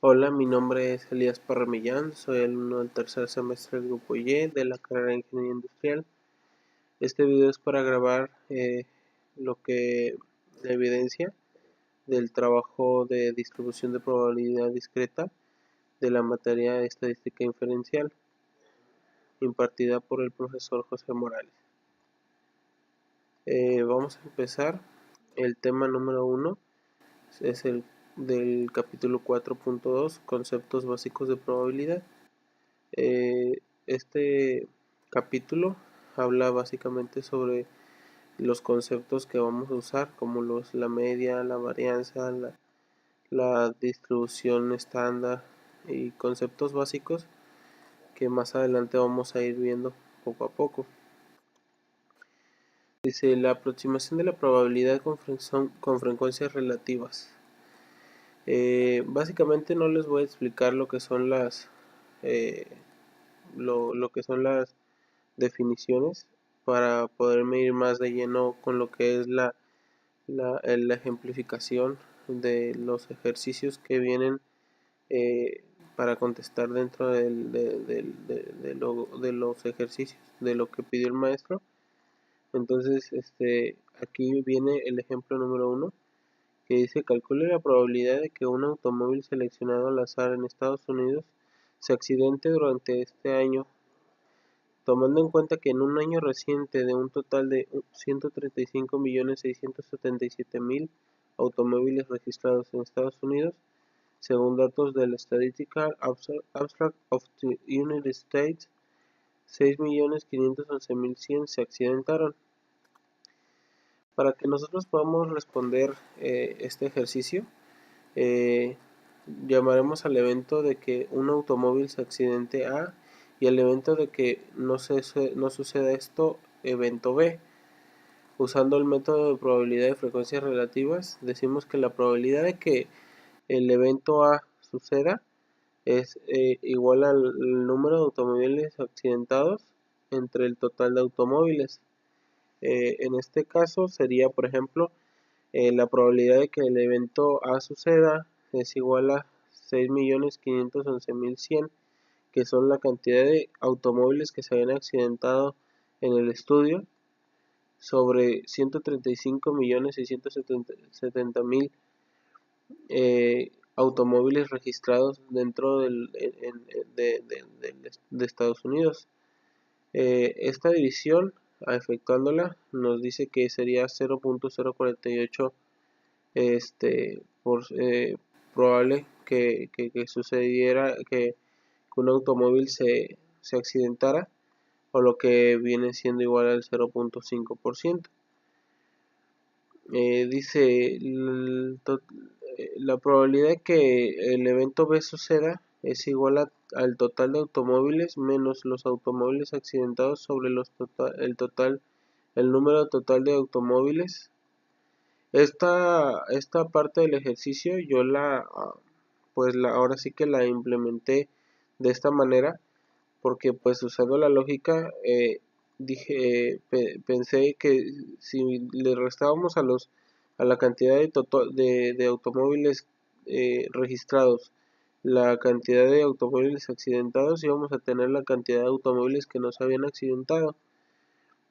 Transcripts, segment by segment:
Hola, mi nombre es Elías Parramillán, soy alumno del tercer semestre del Grupo Y de la carrera de Ingeniería Industrial. Este video es para grabar la evidencia del trabajo de distribución de probabilidad discreta de la materia de estadística inferencial, impartida por el profesor José Morales. Vamos a empezar. El tema número 1 es el del capítulo 4.2, conceptos básicos de probabilidad. Este capítulo habla básicamente sobre los conceptos que vamos a usar, como la media, la varianza, la distribución estándar y conceptos básicos que más adelante vamos a ir viendo poco a poco. Dice la aproximación de la probabilidad con frecuencias relativas. Básicamente no les voy a explicar lo que son lo que son las definiciones para poderme ir más de lleno con lo que es la ejemplificación de los ejercicios que vienen para contestar dentro de los ejercicios, de lo que pidió el maestro. Entonces, aquí viene el ejemplo número 1, que dice: calcule la probabilidad de que un automóvil seleccionado al azar en Estados Unidos se accidente durante este año, tomando en cuenta que en un año reciente de un total de 135.677.000 automóviles registrados en Estados Unidos, según datos del Statistical Abstract of the United States, 6.511.100 se accidentaron. Para que nosotros podamos responder este ejercicio, llamaremos al evento de que un automóvil se accidente A, y al evento de que no suceda esto, evento B. Usando el método de probabilidad de frecuencias relativas, decimos que la probabilidad de que el evento A suceda es igual al número de automóviles accidentados entre el total de automóviles. En este caso sería, por ejemplo, la probabilidad de que el evento A suceda es igual a 6.511.100, que son la cantidad de automóviles que se habían accidentado en el estudio, sobre 135.670.000 automóviles registrados dentro de Estados Unidos. Esta división, efectuándola, nos dice que sería 0.048 probable que sucediera que un automóvil se accidentara, o lo que viene siendo igual al 0.5%. Dice la probabilidad de que el evento B suceda es igual al total de automóviles menos los automóviles accidentados sobre el número total de automóviles. Esta parte del ejercicio yo ahora sí que la implementé de esta manera, porque pues usando la lógica, pensé que si le restábamos a la cantidad de automóviles registrados la cantidad de automóviles accidentados, íbamos a tener la cantidad de automóviles que no se habían accidentado.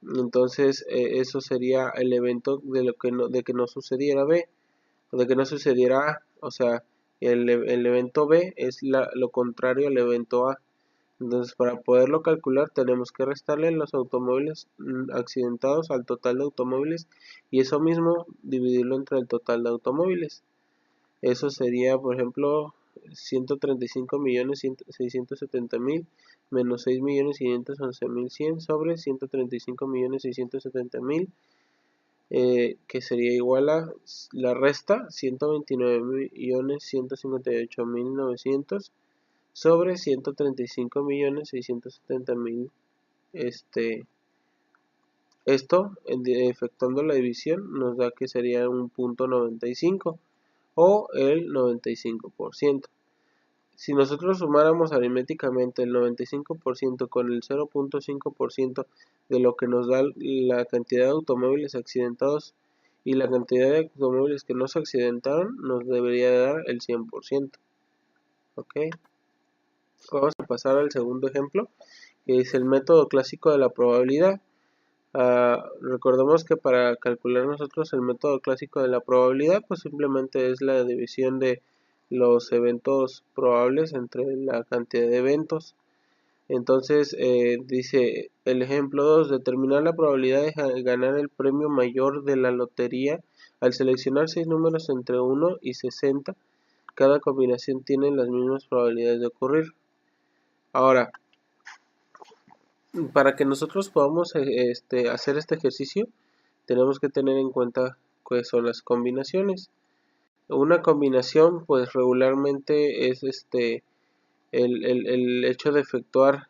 Entonces eso sería el evento de que no sucediera B, o de que no sucediera A. O sea, el evento B es lo contrario al evento A. Entonces, para poderlo calcular, tenemos que restarle los automóviles accidentados al total de automóviles, y eso mismo dividirlo entre el total de automóviles. Eso sería, por ejemplo, 135.670.000 menos 6.511.100 sobre 135.670.000, que sería igual a la resta 129.158.900 sobre 135.670.000. Esto, efectuando la división, nos da que sería un punto 95 o el 95%. Si nosotros sumáramos aritméticamente el 95% con el 0.5% de lo que nos da la cantidad de automóviles accidentados y la cantidad de automóviles que no se accidentaron, nos debería dar el 100%. Ok, vamos a pasar al segundo ejemplo, que es el método clásico de la probabilidad. Recordemos que para calcular nosotros el método clásico de la probabilidad, pues simplemente es la división de los eventos probables entre la cantidad de eventos. Entonces dice el ejemplo 2, determinar la probabilidad de ganar el premio mayor de la lotería al seleccionar 6 números entre 1 y 60. Cada combinación tiene las mismas probabilidades de ocurrir. Ahora, para que nosotros podamos hacer este ejercicio, tenemos que tener en cuenta cuáles son las combinaciones. Una combinación, pues regularmente es el hecho de efectuar,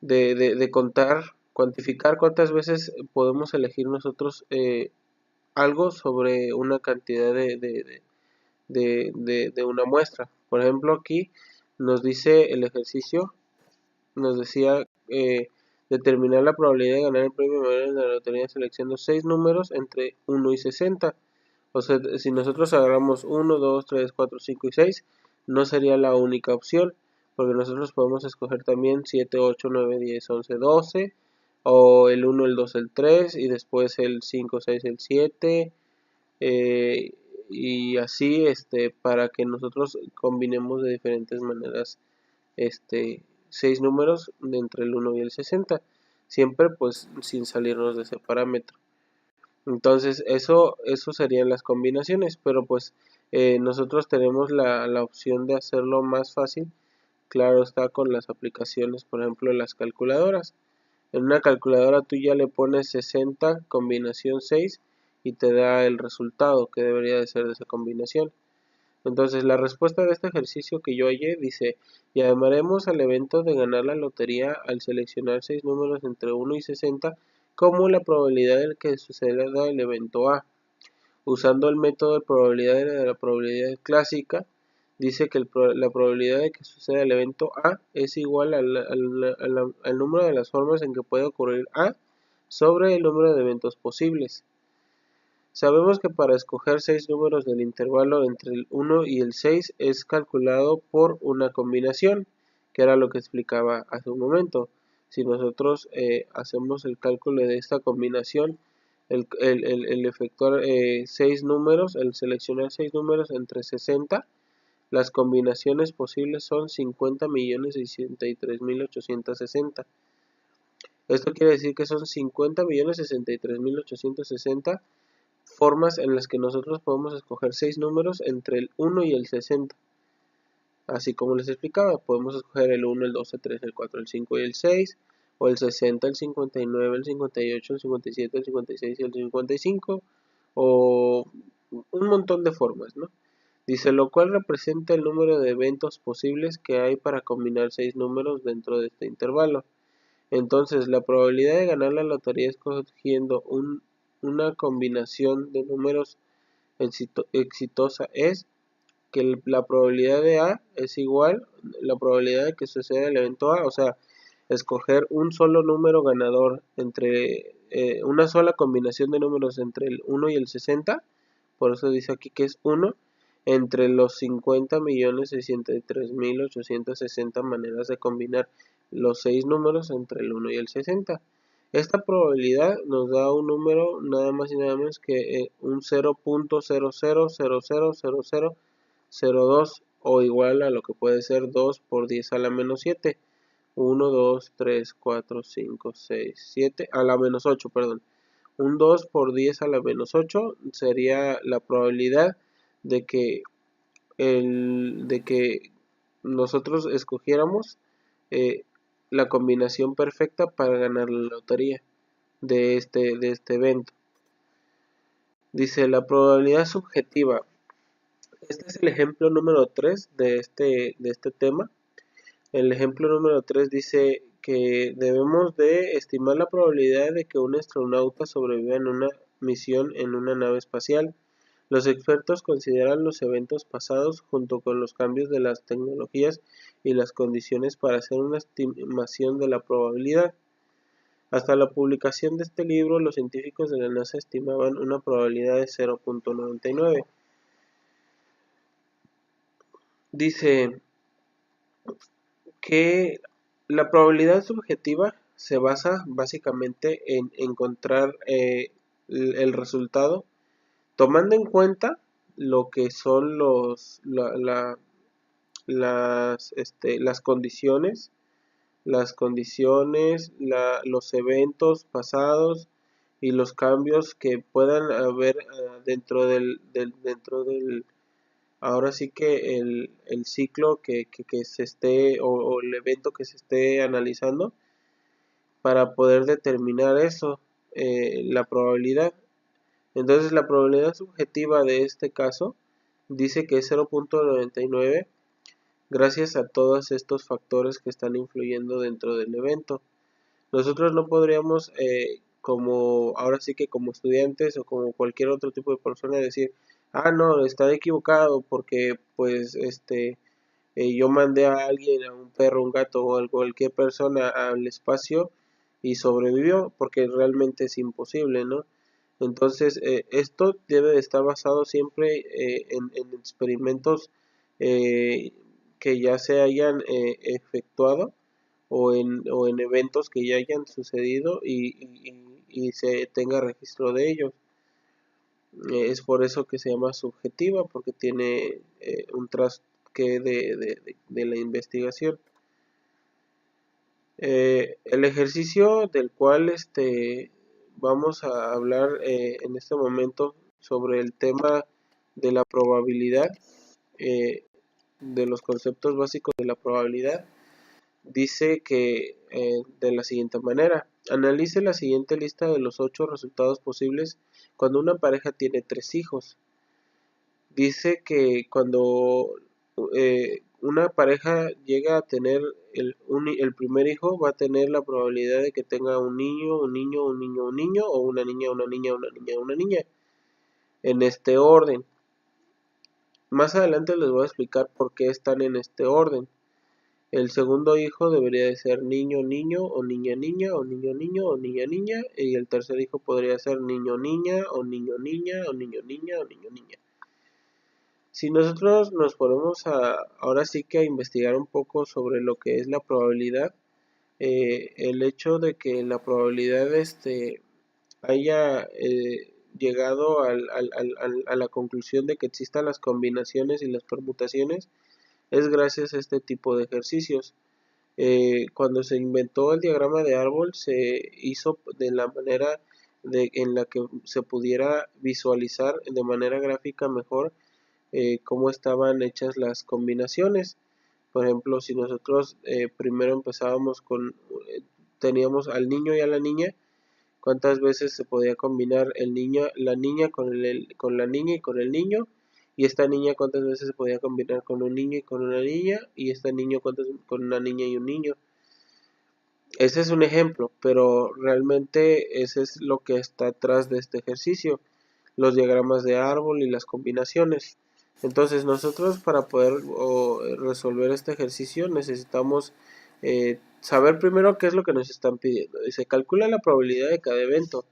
de contar, cuantificar cuántas veces podemos elegir nosotros algo sobre una cantidad de una muestra. Por ejemplo, aquí nos dice el ejercicio, nos decía determinar la probabilidad de ganar el premio mayor de la lotería seleccionando 6 números entre 1 y 60. O sea, si nosotros agarramos 1, 2, 3, 4, 5 y 6, no sería la única opción, porque nosotros podemos escoger también 7, 8, 9, 10, 11, 12, o el 1, el 2, el 3, y después el 5, 6, el 7, y así para que nosotros combinemos de diferentes maneras 6 números de entre el 1 y el 60, siempre pues sin salirnos de ese parámetro. Entonces eso serían las combinaciones, pero pues nosotros tenemos la opción de hacerlo más fácil, claro está, con las aplicaciones, por ejemplo las calculadoras. En una calculadora tú ya le pones 60 combinación 6 y te da el resultado que debería de ser de esa combinación. Entonces la respuesta de este ejercicio que yo hallé dice: llamaremos al evento de ganar la lotería al seleccionar 6 números entre 1 y 60 como la probabilidad de que suceda el evento A. Usando el método de probabilidad de la probabilidad clásica, dice que la probabilidad de que suceda el evento A es igual al número de las formas en que puede ocurrir A sobre el número de eventos posibles. Sabemos que para escoger 6 números del intervalo entre el 1 y el 6 es calculado por una combinación, que era lo que explicaba hace un momento. Si nosotros hacemos el cálculo de esta combinación, el efectuar 6 números, el seleccionar 6 números entre 60, las combinaciones posibles son 50.063.860. Esto quiere decir que son 50.063.860 formas en las que nosotros podemos escoger 6 números entre el 1 y el 60. Así como les explicaba, podemos escoger el 1, el 2, el 3, el 4, el 5 y el 6, o el 60, el 59, el 58, el 57, el 56 y el 55, o un montón de formas, ¿no? Dice, lo cual representa el número de eventos posibles que hay para combinar 6 números dentro de este intervalo. Entonces, la probabilidad de ganar la lotería escogiendo una combinación de números exitosa es que la probabilidad de A es igual la probabilidad de que suceda el evento A, o sea, escoger un solo número ganador entre una sola combinación de números entre el 1 y el 60, por eso dice aquí que es 1, entre los 50.063.860 maneras de combinar los 6 números entre el 1 y el 60. Esta probabilidad nos da un número nada más y nada menos que un 0.00000002 o igual a lo que puede ser 2 por 10 a la menos 7. 1, 2, 3, 4, 5, 6, 7 a la menos 8, perdón. Un 2 por 10 a la menos 8 sería la probabilidad de que, de que nosotros escogiéramos eh, la combinación perfecta para ganar la lotería de este evento. Dice la probabilidad subjetiva. Este es el ejemplo número 3 de este tema. El ejemplo número 3 dice que debemos de estimar la probabilidad de que un astronauta sobreviva en una misión en una nave espacial. Los expertos consideran los eventos pasados junto con los cambios de las tecnologías y las condiciones para hacer una estimación de la probabilidad. Hasta la publicación de este libro, los científicos de la NASA estimaban una probabilidad de 0.99. dice que la probabilidad subjetiva se basa básicamente en encontrar el resultado tomando en cuenta lo que son las condiciones, los eventos pasados y los cambios que puedan haber dentro del ahora sí que el ciclo que se esté o el evento que se esté analizando para poder determinar eso, la probabilidad. Entonces la probabilidad subjetiva de este caso dice que es 0.99 gracias a todos estos factores que están influyendo dentro del evento. Nosotros no podríamos, como ahora sí que como estudiantes o como cualquier otro tipo de persona, decir, ah, no, está equivocado porque pues yo mandé a alguien, a un perro, un gato o a cualquier persona al espacio y sobrevivió, porque realmente es imposible, ¿no? Entonces, esto debe de estar basado siempre en experimentos eh, que ya se hayan efectuado o en eventos que ya hayan sucedido y se tenga registro de ellos. Es por eso que se llama subjetiva, porque tiene un trasque de la investigación. El ejercicio del cual vamos a hablar en este momento sobre el tema de la probabilidad, eh, de los conceptos básicos de la probabilidad, dice que de la siguiente manera: analice la siguiente lista de los 8 resultados posibles cuando una pareja tiene 3 hijos. Dice que cuando una pareja llega a tener el primer hijo, va a tener la probabilidad de que tenga un niño, un niño, un niño, un niño, o una niña, una niña, una niña, una niña, en este orden. Más adelante les voy a explicar por qué están en este orden. El segundo hijo debería de ser niño, niño, o niña, niña, o niño, niño, o niña, niña, y el tercer hijo podría ser niño, niña, o niño, niña, o niño, niña, o niño, niña. Si nosotros nos ponemos ahora sí que a investigar un poco sobre lo que es la probabilidad, el hecho de que la probabilidad haya llegado a la conclusión de que existan las combinaciones y las permutaciones es gracias a este tipo de ejercicios. Cuando se inventó el diagrama de árbol se hizo de la manera en la que se pudiera visualizar de manera gráfica mejor cómo estaban hechas las combinaciones. Por ejemplo, si nosotros primero empezábamos teníamos al niño y a la niña, cuántas veces se podía combinar la niña con la niña y con el niño, y esta niña cuántas veces se podía combinar con un niño y con una niña, y este niño con una niña y un niño. Ese es un ejemplo, pero realmente ese es lo que está atrás de este ejercicio, los diagramas de árbol y las combinaciones. Entonces nosotros para poder resolver este ejercicio necesitamos saber primero qué es lo que nos están pidiendo. Se calcula la probabilidad de cada evento,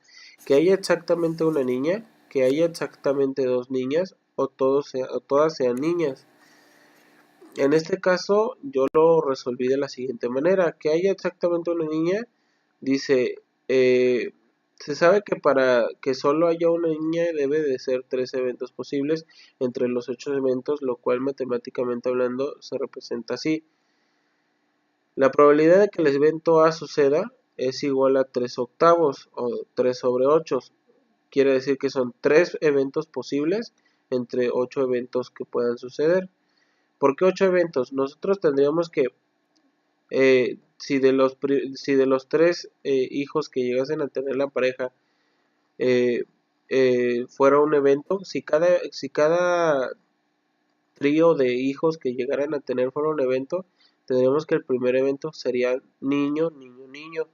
que haya exactamente una niña, que haya exactamente dos niñas o todas sean niñas. En este caso yo lo resolví de la siguiente manera: que haya exactamente una niña, dice, se sabe que para que solo haya una niña debe de ser 3 eventos posibles entre los 8 eventos, lo cual matemáticamente hablando se representa así. La probabilidad de que el evento A suceda es igual a 3 octavos o 3 sobre 8. Quiere decir que son 3 eventos posibles entre 8 eventos que puedan suceder. ¿Por qué 8 eventos? Nosotros tendríamos que, si de los 3 hijos que llegasen a tener la pareja eh, fuera un evento, si cada trío de hijos que llegaran a tener fuera un evento, tendríamos que el primer evento sería niño, niño, niño.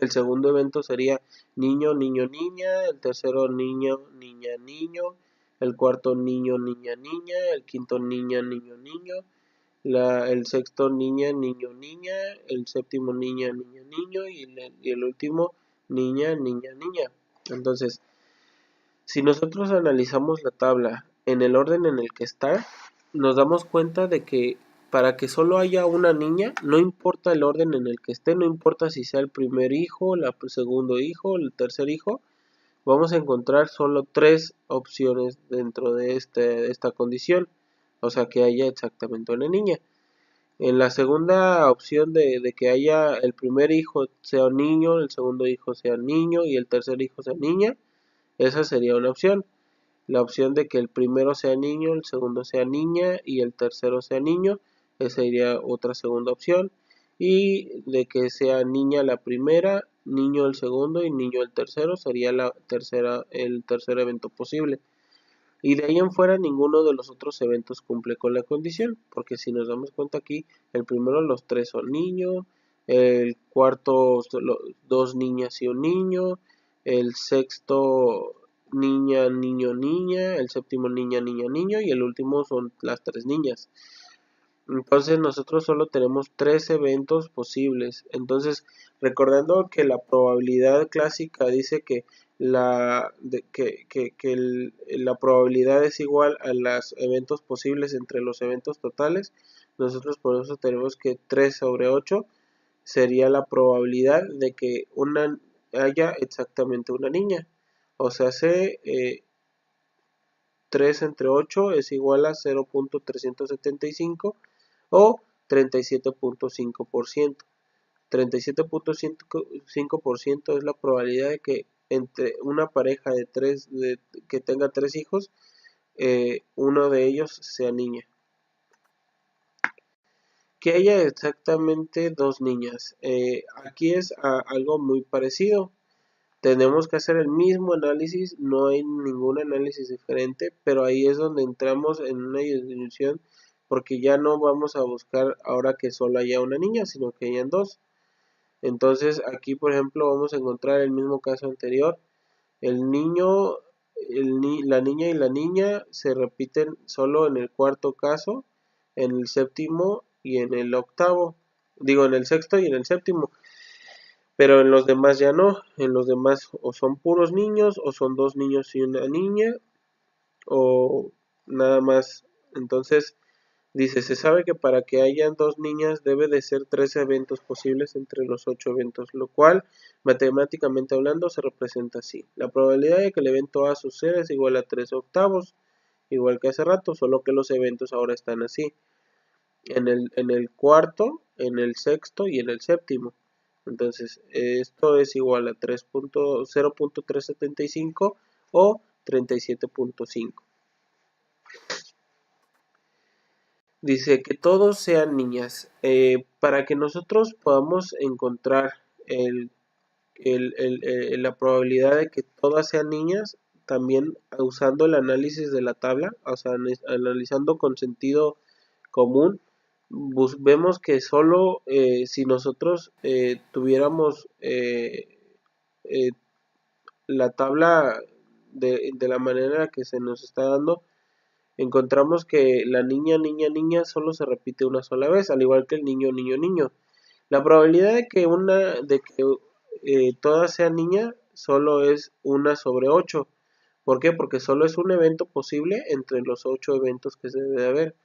El segundo evento sería niño, niño, niña. El tercero niño, niña, niño. El cuarto niño, niña, niña. El quinto niña, niño, niño. El sexto niña, niño, niña. El séptimo niña, niño, niño. Y el último niña, niña, niña. Entonces, si nosotros analizamos la tabla en el orden en el que está, nos damos cuenta de que para que solo haya una niña, no importa el orden en el que esté, no importa si sea el primer hijo, el segundo hijo, el tercer hijo, vamos a encontrar solo tres opciones dentro de esta condición, o sea que haya exactamente una niña. En la segunda opción de que haya el primer hijo sea un niño, el segundo hijo sea niño y el tercer hijo sea niña, esa sería una opción. La opción de que el primero sea niño, el segundo sea niña y el tercero sea niño, esa sería otra segunda opción. Y de que sea niña la primera, niño el segundo y niño el tercero sería el tercer evento posible. Y de ahí en fuera ninguno de los otros eventos cumple con la condición, porque si nos damos cuenta aquí, el primero los tres son niños, el cuarto dos niñas y un niño, el sexto niña, niño, niña, el séptimo niña, niña, niño y el último son las tres niñas. Entonces nosotros solo tenemos tres eventos posibles. Entonces, recordando que la probabilidad clásica dice que la probabilidad es igual a los eventos posibles entre los eventos totales, nosotros por eso tenemos que 3 sobre 8 sería la probabilidad de que haya exactamente una niña. O sea, 3 entre 8 es igual a 0.375 o 37.5%. 37.5% es la probabilidad de que entre una pareja que tenga tres hijos, uno de ellos sea niña. Que haya exactamente dos niñas. Aquí es algo muy parecido. Tenemos que hacer el mismo análisis, no hay ningún análisis diferente, pero ahí es donde entramos en una disminución porque ya no vamos a buscar ahora que solo haya una niña, sino que hayan dos. Entonces aquí, por ejemplo, vamos a encontrar el mismo caso anterior. El niño, la niña y la niña se repiten solo en el cuarto caso, en el séptimo y en el octavo. Digo, en el sexto y en el séptimo. Pero en los demás ya no. En los demás o son puros niños, o son dos niños y una niña, o nada más. Entonces, dice, se sabe que para que hayan dos niñas debe de ser tres eventos posibles entre los 8 eventos, lo cual, matemáticamente hablando, se representa así. La probabilidad de que el evento A suceda es igual a 3 octavos, igual que hace rato, solo que los eventos ahora están así. En el cuarto, en el sexto y en el séptimo. Entonces, esto es igual a 0.375 o 37.5. Dice que todos sean niñas. Para que nosotros podamos encontrar la probabilidad de que todas sean niñas, también usando el análisis de la tabla, o sea, analizando con sentido común, vemos que solo si nosotros tuviéramos eh, la tabla de la manera que se nos está dando, encontramos que la niña, niña, niña solo se repite una sola vez, al igual que el niño, niño, niño. La probabilidad de que todas sean niña solo es 1 sobre 8. ¿Por qué? Porque solo es un evento posible entre los 8 eventos que se debe haber.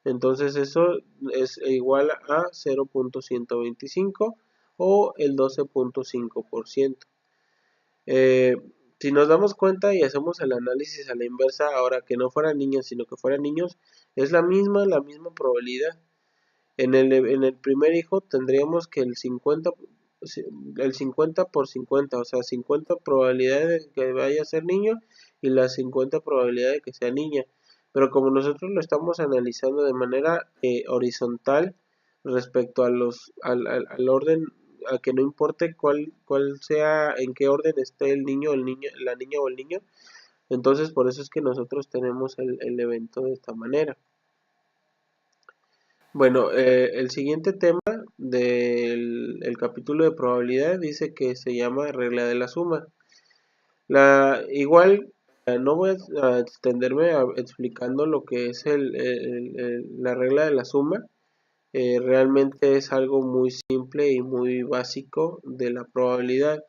Entonces eso es igual a 0.125 o el 12.5%. Eh, si nos damos cuenta y hacemos el análisis a la inversa, ahora que no fueran niñas sino que fueran niños, es la misma probabilidad. En el primer hijo tendríamos que el 50 por 50, o sea, 50 probabilidades de que vaya a ser niño y las 50 probabilidades de que sea niña. Pero como nosotros lo estamos analizando de manera horizontal respecto al orden, a que no importe cuál sea, en qué orden esté el niño, la niña o el niño, entonces por eso es que nosotros tenemos el evento de esta manera. Bueno, el siguiente tema del capítulo de probabilidad dice que se llama regla de la suma. Igual no voy a extenderme explicando lo que es la regla de la suma. Realmente es algo muy simple y muy básico de la probabilidad.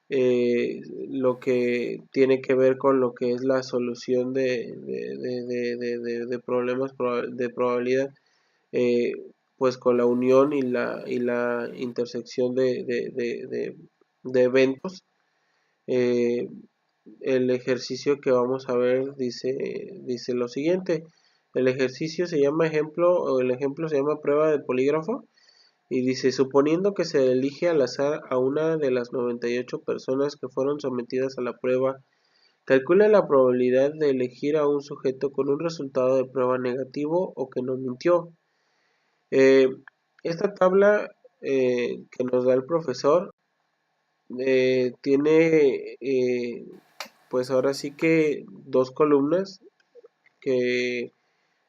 Lo que tiene que ver con lo que es la solución de de problemas de probabilidad, pues con la unión y la intersección de eventos. El ejercicio que vamos a ver dice lo siguiente. El ejercicio se llama el ejemplo se llama prueba de polígrafo, y dice: suponiendo que se elige al azar a una de las 98 personas que fueron sometidas a la prueba, calcula la probabilidad de elegir a un sujeto con un resultado de prueba negativo o que no mintió. Eh, Esta tabla que nos da el profesor tiene pues ahora sí que dos columnas, que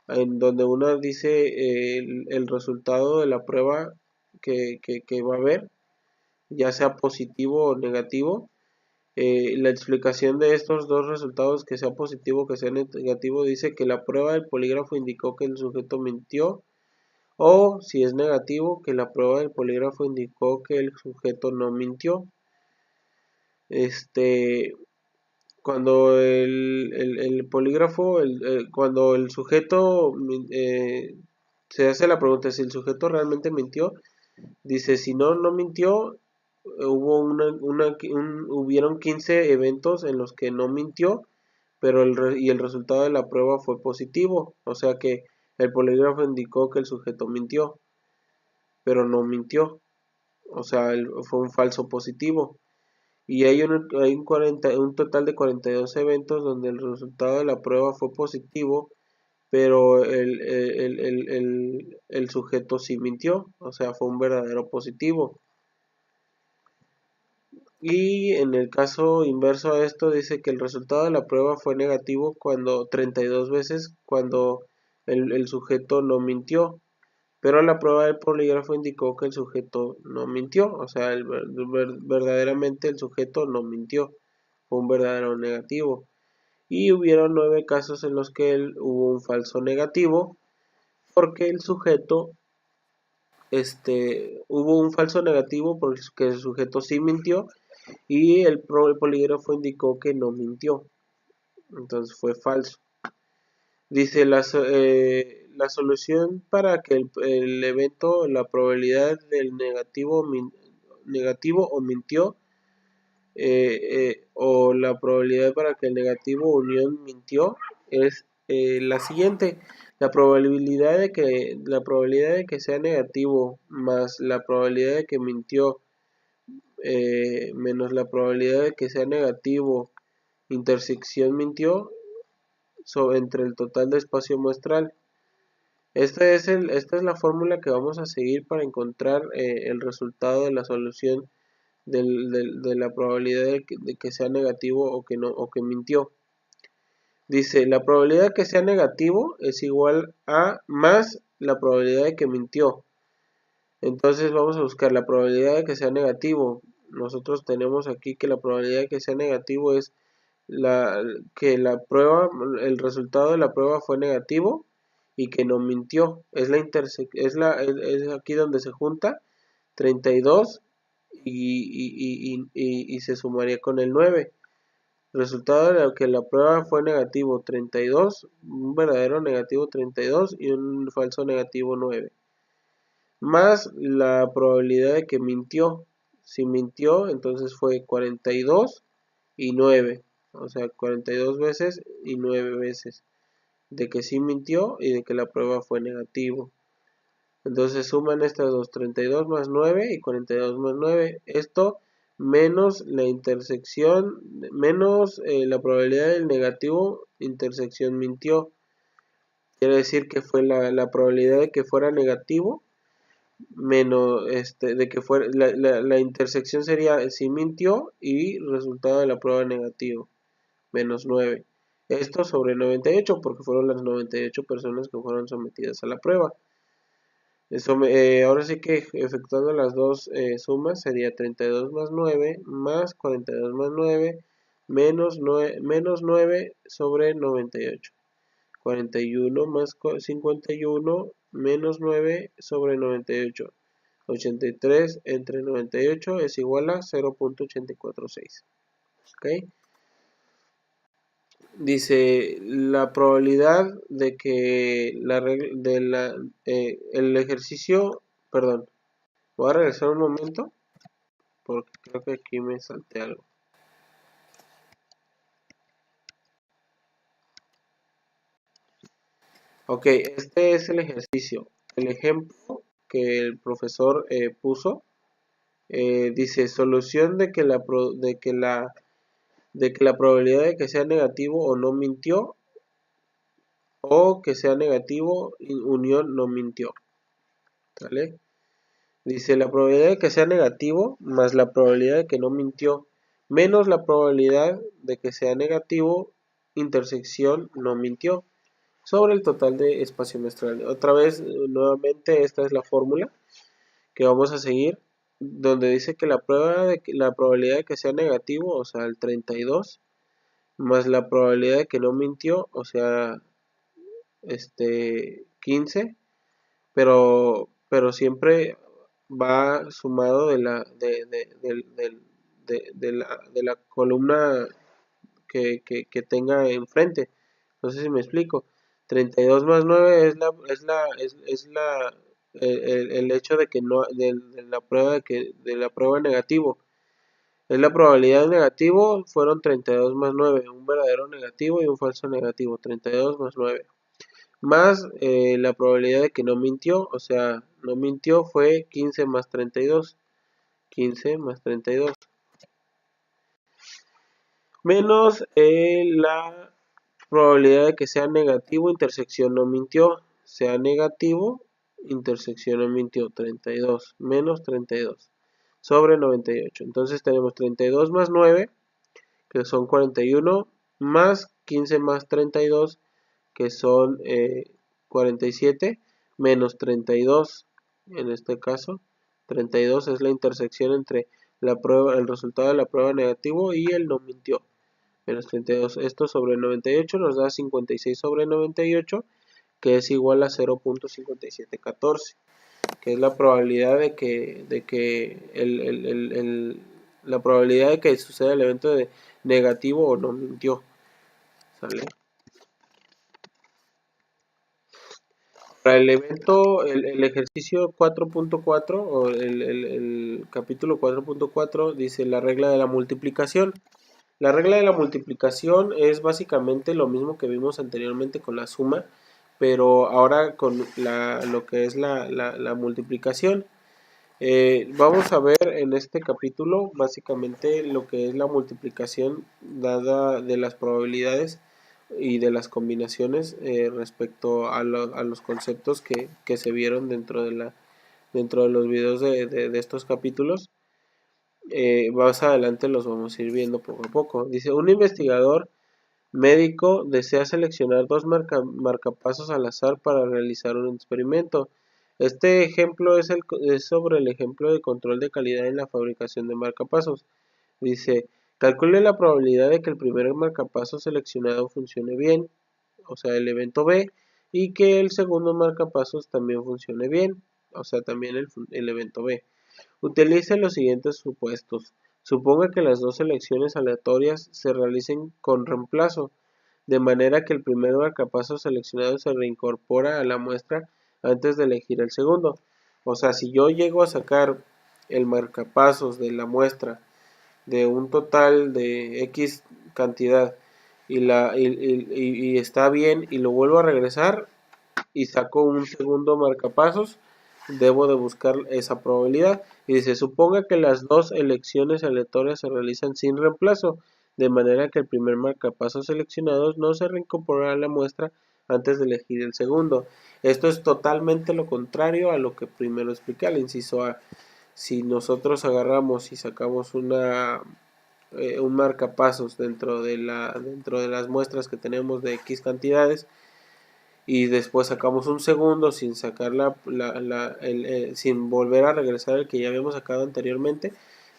en donde una dice el resultado de la prueba que va a haber, ya sea positivo o negativo. La explicación de estos dos resultados, que sea positivo o que sea negativo, dice que la prueba del polígrafo indicó que el sujeto mintió, o si es negativo, que la prueba del polígrafo indicó que el sujeto no mintió. Cuando el polígrafo, cuando el sujeto se hace la pregunta si el sujeto realmente mintió, dice: si no mintió. Hubieron 15 eventos en los que no mintió, pero el resultado de la prueba fue positivo, o sea que el polígrafo indicó que el sujeto mintió, pero no mintió, o sea, fue un falso positivo. Y hay un total de 42 eventos donde el resultado de la prueba fue positivo, pero el sujeto sí mintió, o sea, fue un verdadero positivo. Y en el caso inverso a esto, dice que el resultado de la prueba fue negativo 32 veces cuando el sujeto no mintió, pero la prueba del polígrafo indicó que el sujeto no mintió, o sea, verdaderamente el sujeto no mintió, fue un verdadero negativo. Y hubieron 9 casos en los que hubo un falso negativo, porque el sujeto, hubo un falso negativo porque el sujeto sí mintió, y el polígrafo indicó que no mintió, entonces fue falso. Dice la solución para que el evento, la probabilidad del negativo o mintió, o la probabilidad para que el negativo unión mintió, es la siguiente: la probabilidad de que sea negativo más la probabilidad de que mintió, menos la probabilidad de que sea negativo intersección mintió, entre el total de espacio muestral. Esta es la fórmula que vamos a seguir para encontrar el resultado de la solución de la probabilidad de que sea negativo o que no, o que mintió. Dice: la probabilidad de que sea negativo es igual a más la probabilidad de que mintió. Entonces vamos a buscar la probabilidad de que sea negativo. Nosotros tenemos aquí que la probabilidad de que sea negativo es que el resultado de la prueba fue negativo y que no mintió. Es aquí donde se junta 32 y se sumaría con el 9. Resultado de que la prueba fue negativo 32, un verdadero negativo 32 y un falso negativo 9. Más la probabilidad de que mintió. Si mintió, entonces fue 42 y 9. O sea, 42 veces y 9 veces de que sí mintió y de que la prueba fue negativo. Entonces suman estas dos: 32 más 9 y 42 más 9. Esto menos la intersección, menos la probabilidad del negativo intersección mintió. Quiere decir que fue la probabilidad de que fuera negativo menos de que fuera la intersección sería si mintió y resultado de la prueba negativo, menos 9. Esto sobre 98, porque fueron las 98 personas que fueron sometidas a la prueba. Ahora sí que efectuando las dos sumas sería 32 más 9 más 42 más 9 menos 9 sobre 98. 41 más 51 menos 9 sobre 98. 83 entre 98 es igual a 0.846. ¿Ok? dice la probabilidad de que el ejercicio, perdón, voy a regresar un momento porque creo que aquí me salté algo. Ok, este es el ejercicio. El ejemplo que el profesor puso dice solución de que la probabilidad de que sea negativo o no mintió, o que sea negativo unión no mintió. ¿Vale? Dice la probabilidad de que sea negativo más la probabilidad de que no mintió menos la probabilidad de que sea negativo intersección no mintió sobre el total de espacio muestral. Otra vez, nuevamente, esta es la fórmula que vamos a seguir, donde dice que la probabilidad de que sea negativo, o sea, el 32, más la probabilidad de que no mintió, o sea, 15, pero siempre va sumado de la columna que tenga enfrente. No sé si me explico. 32 más 9 es el hecho de que no, de la prueba de la prueba negativo. Es la probabilidad negativo, fueron 32 más 9, un verdadero negativo y un falso negativo, 32 más 9. Más la probabilidad de que no mintió, o sea, no mintió fue 15 más 32. 15 más 32. Menos la probabilidad de que sea negativo, intersección no mintió. Sea negativo, intersección no mintió. 32 menos 32 sobre 98. Entonces tenemos 32 más 9, que son 41, más 15 más 32, que son 47, menos 32, en este caso. 32 es la intersección entre la prueba, el resultado de la prueba negativo y el no mintió. Menos 32, esto sobre 98 nos da 56 sobre 98, que es igual a 0.5714, que es la probabilidad la probabilidad de que suceda el evento de negativo o no mintió. ¿Sale? Para el evento, el ejercicio 4.4 o el capítulo 4.4 dice la regla de la multiplicación. La regla de la multiplicación es básicamente lo mismo que vimos anteriormente con la suma, pero ahora con lo que es la multiplicación. Vamos a ver en este capítulo básicamente lo que es la multiplicación dada de las probabilidades y de las combinaciones respecto a los conceptos que se vieron dentro de los videos de estos capítulos. Más adelante los vamos a ir viendo poco a poco. Dice, un investigador médico desea seleccionar dos marcapasos al azar para realizar un experimento. Este ejemplo es sobre el ejemplo de control de calidad en la fabricación de marcapasos. Dice, calcule la probabilidad de que el primer marcapaso seleccionado funcione bien, o sea, el evento B, y que el segundo marcapasos también funcione bien, o sea, también el evento B. Utilice los siguientes supuestos. Suponga que las dos selecciones aleatorias se realicen con reemplazo, de manera que el primer marcapasos seleccionado se reincorpora a la muestra antes de elegir el segundo. O sea, si yo llego a sacar el marcapasos de la muestra de un total de X cantidad y está bien y lo vuelvo a regresar y saco un segundo marcapasos, debo de buscar esa probabilidad. Y dice, suponga que las dos elecciones aleatorias se realizan sin reemplazo, de manera que el primer marcapasos seleccionado no se reincorporará a la muestra antes de elegir el segundo. Esto es totalmente lo contrario a lo que primero expliqué al inciso A. Si nosotros agarramos y sacamos un marcapasos dentro de las muestras que tenemos de X cantidades, y después sacamos un segundo sin sacar sin volver a regresar el que ya habíamos sacado anteriormente,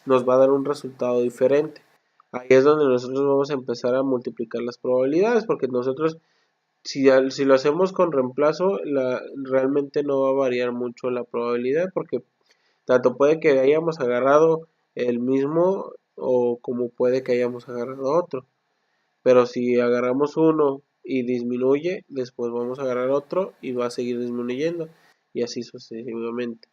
nos va a dar un resultado diferente. Ahí es donde nosotros vamos a empezar a multiplicar las probabilidades, porque nosotros si lo hacemos con reemplazo, realmente no va a variar mucho la probabilidad, porque tanto puede que hayamos agarrado el mismo o como puede que hayamos agarrado otro. pero si agarramos uno y disminuye, después vamos a agarrar otro y va a seguir disminuyendo, y así sucesivamente.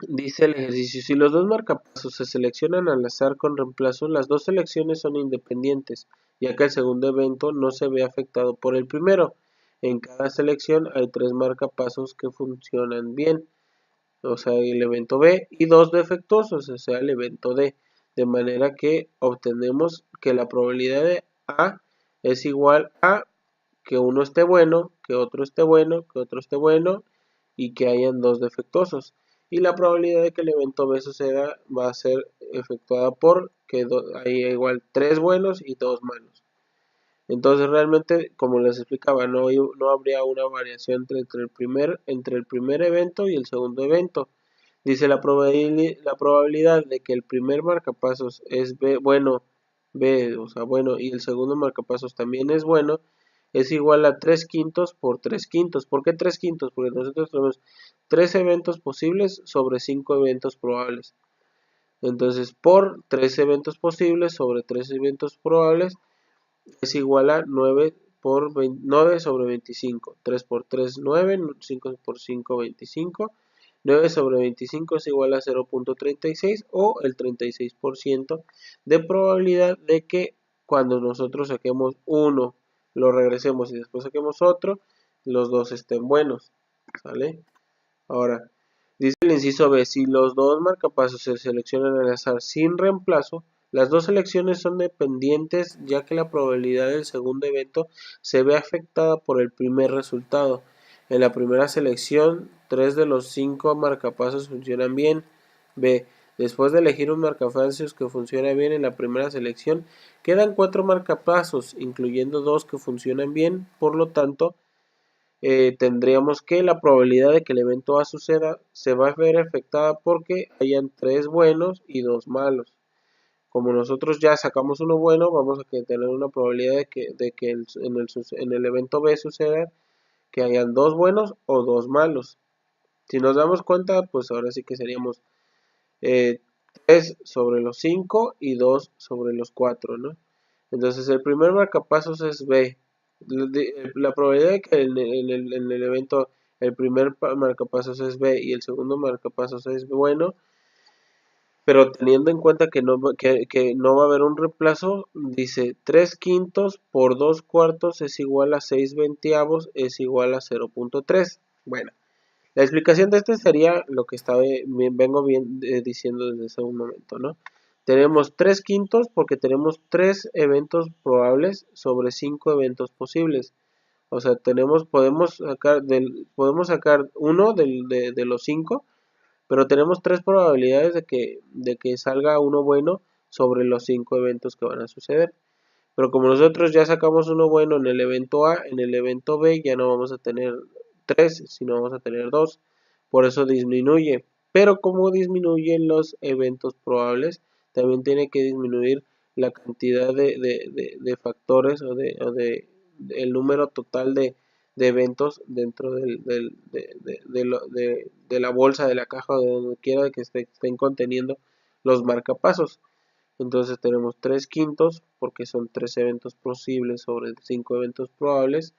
Dice el ejercicio, si los dos marcapasos se seleccionan al azar con reemplazo, las dos selecciones son independientes, ya que el segundo evento no se ve afectado por el primero. En cada selección hay 3 marcapasos que funcionan bien, o sea, el evento B, y 2 defectuosos, o sea, el evento D, de manera que obtenemos que la probabilidad de A es igual a que uno esté bueno, que otro esté bueno, que otro esté bueno, y que hayan 2 defectuosos. Y la probabilidad de que el evento B suceda va a ser efectuada por que haya igual 3 buenos y 2 malos. Entonces realmente, como les explicaba, no habría una variación entre el primer evento y el segundo evento. Dice la probabilidad de que el primer marcapasos es B, o sea, bueno, y el segundo marcapasos también es bueno, es igual a 3 quintos por 3 quintos. ¿Por qué 3 quintos? Porque nosotros tenemos 3 eventos posibles sobre 5 eventos probables. Entonces, por 3 eventos posibles sobre 3 eventos probables es igual a 9 por 9 sobre 25. 3 por 3, 9, 5 por 5, 25. 9 sobre 25 es igual a 0.36 o el 36% de probabilidad de que cuando nosotros saquemos uno, lo regresemos y después saquemos otro, los dos estén buenos. ¿Sale? Ahora, dice el inciso B, si los dos marcapasos se seleccionan al azar sin reemplazo, las dos selecciones son dependientes ya que la probabilidad del segundo evento se ve afectada por el primer resultado. En la primera selección, 3 de los 5 marcapasos funcionan bien. B. Después de elegir un marcapasos que funciona bien en la primera selección, quedan 4 marcapasos, incluyendo 2 que funcionan bien, por lo tanto, tendríamos que la probabilidad de que el evento A suceda se va a ver afectada porque hayan 3 buenos y 2 malos. Como nosotros ya sacamos uno bueno, vamos a tener una probabilidad de que en el evento B suceda que hayan 2 buenos o 2 malos. Si nos damos cuenta, pues ahora sí que seríamos 3 sobre los 5 y 2 sobre los 4, ¿no? Entonces el primer marcapasos es B. La probabilidad de que en el evento el primer marcapasos es B y el segundo marcapasos es bueno, pero teniendo en cuenta que no va a haber un reemplazo, dice 3 quintos por 2 cuartos es igual a 6 veinteavos es igual a 0.3. Bueno, la explicación de este sería lo que vengo diciendo desde hace un momento, ¿no? Tenemos 3 quintos porque tenemos 3 eventos probables sobre 5 eventos posibles. O sea, podemos sacar uno de los 5, pero tenemos 3 probabilidades de que salga uno bueno sobre los 5 eventos que van a suceder. Pero como nosotros ya sacamos uno bueno en el evento A, en el evento B ya no vamos a tener 3, sino vamos a tener 2. Por eso disminuye. Pero como disminuyen los eventos probables, también tiene que disminuir la cantidad de factores el número total de eventos dentro de la bolsa, de la caja o de donde quiera que estén conteniendo los marcapasos. Entonces tenemos 3 quintos, porque son 3 eventos posibles sobre 5 eventos probables,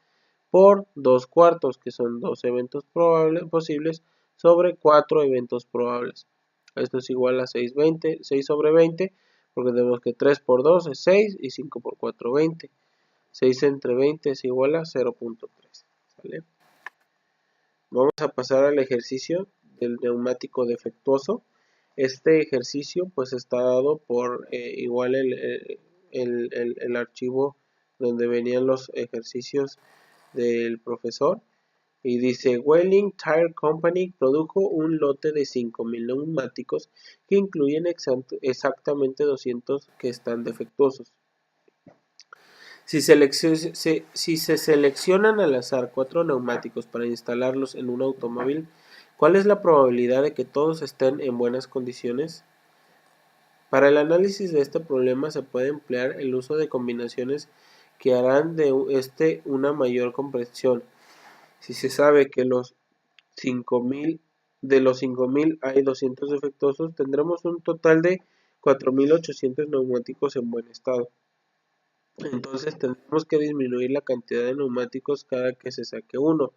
por 2 cuartos, que son 2 eventos posibles sobre 4 eventos probables. Esto es igual a 6 sobre 20, porque tenemos que 3 por 2 es 6 y 5 por 4 20. 6 entre 20 es igual a 0.3. ¿Sale? Vamos a pasar al ejercicio del neumático defectuoso. Este ejercicio pues está dado por igual el archivo donde venían los ejercicios del profesor y dice Welling Tire Company produjo un lote de 5.000 neumáticos que incluyen exactamente 200 que están defectuosos. Si se seleccionan al azar 4 neumáticos para instalarlos en un automóvil, ¿cuál es la probabilidad de que todos estén en buenas condiciones? Para el análisis de este problema se puede emplear el uso de combinaciones que harán de una mayor comprensión. Si se sabe que de los 5.000 hay 200 defectuosos, tendremos un total de 4.800 neumáticos en buen estado. Entonces tendremos que disminuir la cantidad de neumáticos cada que se saque uno,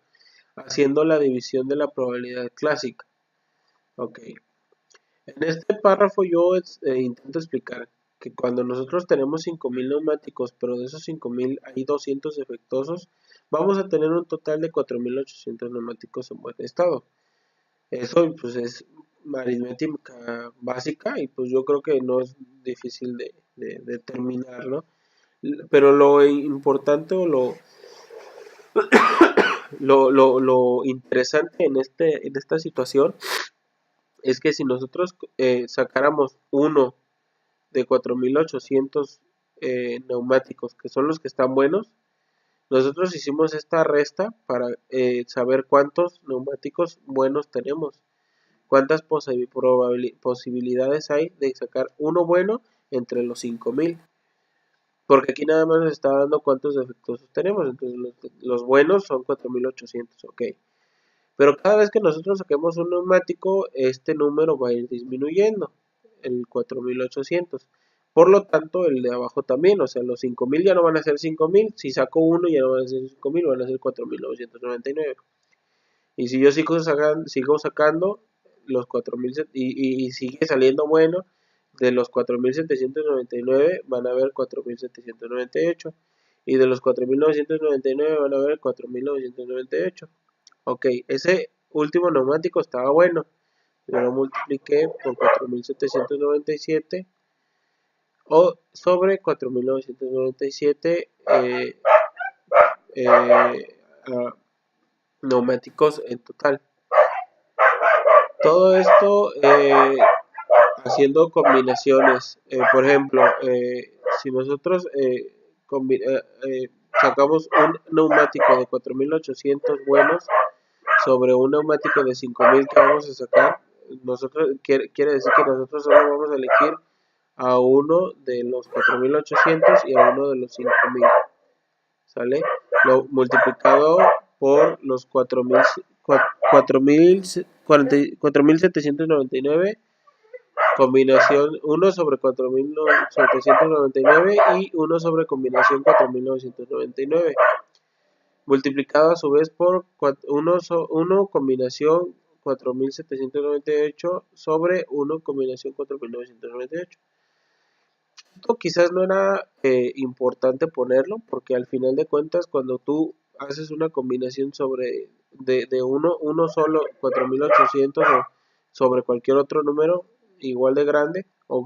haciendo la división de la probabilidad clásica. Ok. En este párrafo yo intento explicar que cuando nosotros tenemos 5000 neumáticos, pero de esos 5000 hay 200 defectuosos, vamos a tener un total de 4800 neumáticos en buen estado. Eso pues es aritmética básica y pues yo creo que no es difícil de determinar, ¿no? Pero lo importante o lo interesante en esta situación es que si nosotros sacáramos uno de 4800 neumáticos, que son los que están buenos, nosotros hicimos esta resta para saber cuántos neumáticos buenos tenemos, cuántas posibilidades hay de sacar uno bueno entre los 5000, porque aquí nada más nos está dando cuántos defectuosos tenemos, entonces los buenos son 4800, ok. Pero cada vez que nosotros saquemos un neumático, este número va a ir disminuyendo, el 4800. Por lo tanto, el de abajo también, o sea, los 5000 ya no van a ser 5000. Si saco uno, ya no van a ser 5000, van a ser 4999. Y si yo sigo sacando los 4000 y sigue saliendo bueno, de los 4799 van a haber 4798. Y de los 4999 van a haber 4998. Ok, ese último neumático estaba bueno. Yo lo multipliqué por 4797 o sobre 4997 neumáticos en total. Todo esto haciendo combinaciones. Por ejemplo, si nosotros sacamos un neumático de 4800 buenos sobre un neumático de 5000 que vamos a sacar, nosotros quiere decir que nosotros solo vamos a elegir a uno de los 4800 y a uno de los 5000, ¿sale? Lo multiplicado por los 4799, combinación 1 sobre 4799 y 1 sobre combinación 4999, multiplicado a su vez por 1 combinación 4798 sobre 1 combinación 4998. Esto quizás no era importante ponerlo, porque al final de cuentas cuando tú haces una combinación sobre de uno solo 4800 o sobre cualquier otro número igual de grande o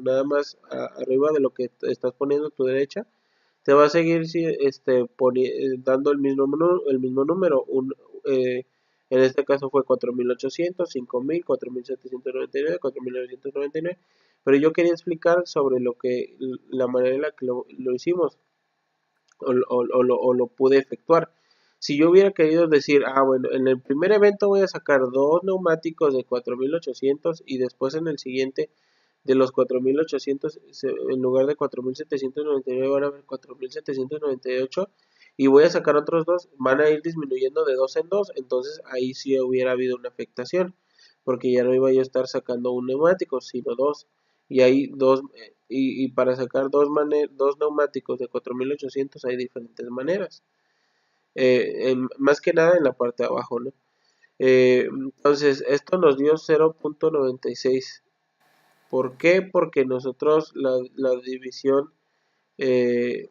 nada más arriba de lo que estás poniendo a tu derecha, te va a seguir dando el mismo número. En este caso fue 4800, 5000, 4799, 4999. Pero yo quería explicar sobre la manera en la que lo hicimos o lo pude efectuar. Si yo hubiera querido decir, bueno, en el primer evento voy a sacar dos neumáticos de 4800 y después en el siguiente de los 4800, en lugar de 4799 van a haber 4798 y voy a sacar otros dos, van a ir disminuyendo de dos en dos, entonces ahí sí hubiera habido una afectación, porque ya no iba yo a estar sacando un neumático, sino dos, y hay dos, y para sacar dos neumáticos de 4800 hay diferentes maneras, más que nada en la parte de abajo, ¿no? Entonces esto nos dio 0.96. ¿Por qué? Porque nosotros la división de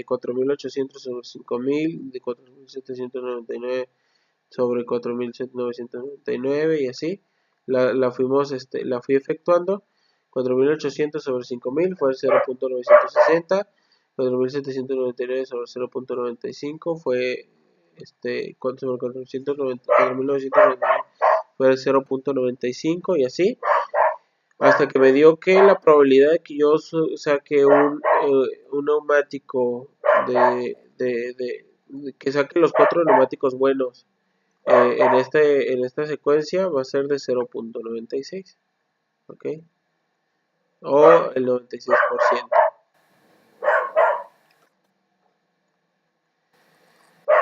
4800 sobre 5000, de 4799 sobre 4999 y así, la fui efectuando. 4800 sobre 5000 fue 0.960, 4799 sobre 0.95 fue sobre 4999 fue 0.95 y así, hasta que me dio que la probabilidad de que yo saque un neumático que saque los cuatro neumáticos buenos en esta secuencia va a ser de 0.96, ¿ok? O el 96%.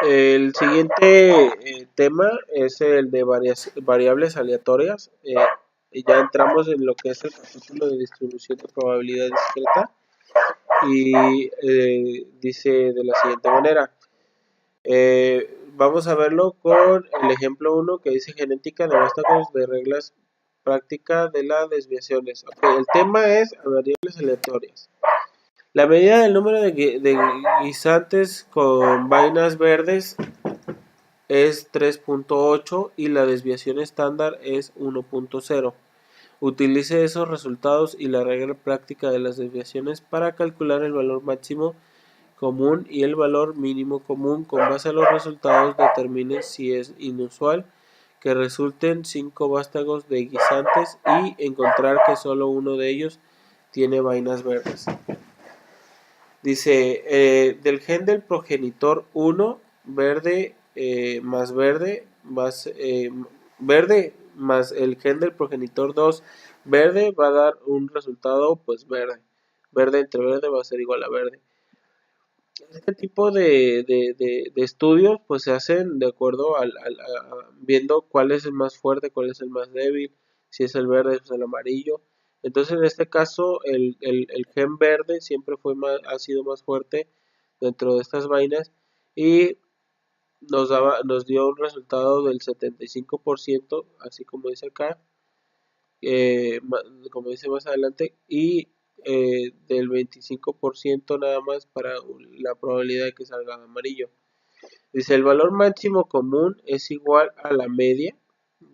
El siguiente tema es el de variables aleatorias. Ya entramos en lo que es el capítulo de distribución de probabilidad discreta. y dice de la siguiente manera. Vamos a verlo con el ejemplo 1 que dice genética de vástagos de reglas práctica de las desviaciones. Okay, el tema es variables aleatorias. La medida del número de guisantes con vainas verdes es 3.8 y la desviación estándar es 1.0. Utilice esos resultados y la regla práctica de las desviaciones para calcular el valor máximo común y el valor mínimo común. Con base a los resultados determine si es inusual que resulten 5 vástagos de guisantes y encontrar que solo uno de ellos tiene vainas verdes. Dice, del gen del progenitor 1, verde más verde más el gen del progenitor 2, verde, va a dar un resultado pues verde. Verde entre verde va a ser igual a verde. Este tipo de estudios pues se hacen de acuerdo viendo cuál es el más fuerte, cuál es el más débil, si es el verde, si es el amarillo. Entonces en este caso el gen verde siempre ha sido más fuerte dentro de estas vainas y nos dio un resultado del 75%, así como dice acá, como dice más adelante, y del 25% nada más para la probabilidad de que salga amarillo. Dice, el valor máximo común es igual a la media,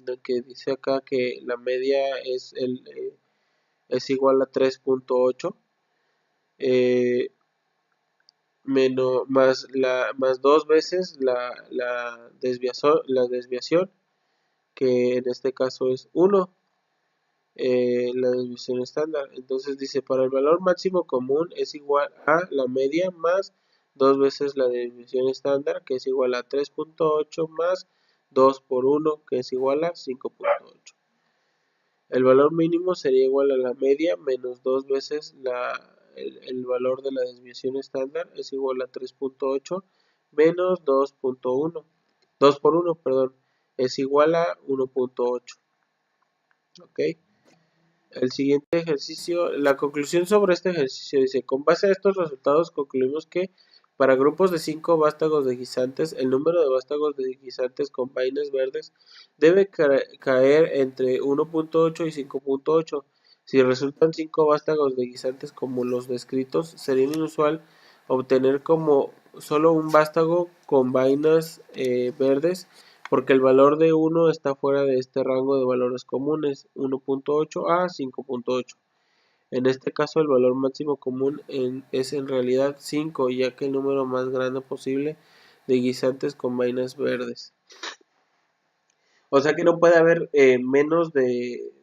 lo que dice acá que la media es igual a 3.8, más dos veces la desviación, que en este caso es 1. La desviación estándar. Entonces dice, para el valor máximo común es igual a la media más dos veces la desviación estándar, que es igual a 3.8 más 2 por 1, que es igual a 5.8. El valor mínimo sería igual a la media menos dos veces el valor de la desviación estándar, es igual a 3.8 menos 2.1. 2 por 1, perdón, es igual a 1.8. ¿Ok? El siguiente ejercicio, la conclusión sobre este ejercicio dice, con base a estos resultados concluimos que para grupos de 5 vástagos de guisantes, el número de vástagos de guisantes con vainas verdes debe caer entre 1.8 y 5.8. Si resultan 5 vástagos de guisantes como los descritos, sería inusual obtener como solo un vástago con vainas verdes, porque el valor de 1 está fuera de este rango de valores comunes, 1.8 a 5.8. En este caso el valor máximo común es en realidad 5, ya que el número más grande posible de guisantes con vainas verdes. O sea que no puede haber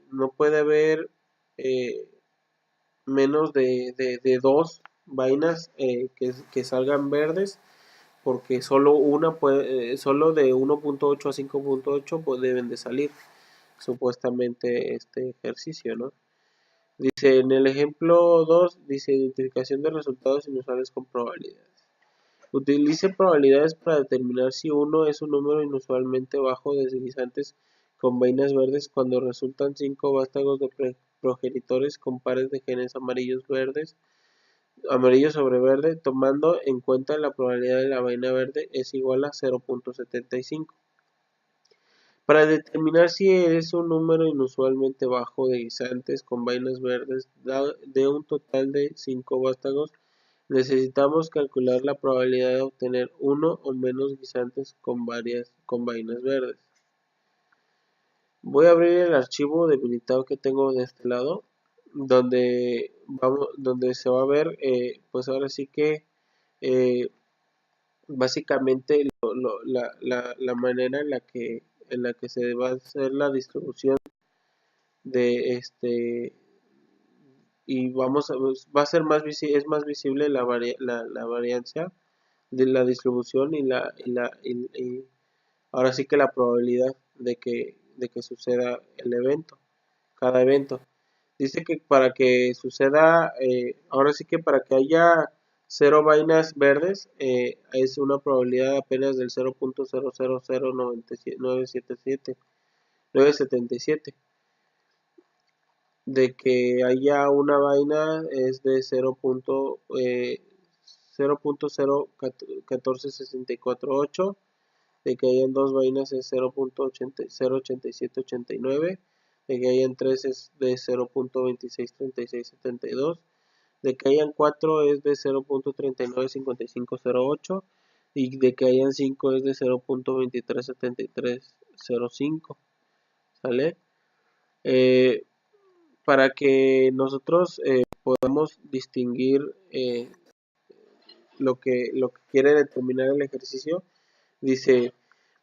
no puede haber menos de dos vainas que salgan verdes, porque solo de 1.8 a 5.8 pues deben de salir supuestamente este ejercicio, ¿no? Dice en el ejemplo 2, dice identificación de resultados inusuales con probabilidades. Utilice probabilidades para determinar si 1 es un número inusualmente bajo de guisantes con vainas verdes cuando resultan 5 vástagos de progenitores con pares de genes amarillo sobre verde, tomando en cuenta la probabilidad de la vaina verde es igual a 0.75. Para determinar si es un número inusualmente bajo de guisantes con vainas verdes de un total de 5 vástagos, necesitamos calcular la probabilidad de obtener uno o menos guisantes con vainas verdes. Voy a abrir el archivo debilitado que tengo de este lado, donde se va a ver, pues ahora sí que básicamente la manera en la que se va a hacer la distribución de y va a ser es más visible la variancia de la distribución y ahora sí que la probabilidad de que suceda cada evento. Dice que para que suceda, ahora sí que para que haya 0 vainas verdes, es una probabilidad apenas del 0.000977. de que haya una vaina es de 0.0146448, de que hayan dos vainas es 0.08789, de que hayan tres es de 0.263672, de que hayan 4 es de 0.395508 y de que hayan 5 es de 0.237305, ¿sale? Para que nosotros podamos distinguir lo que quiere determinar el ejercicio, dice,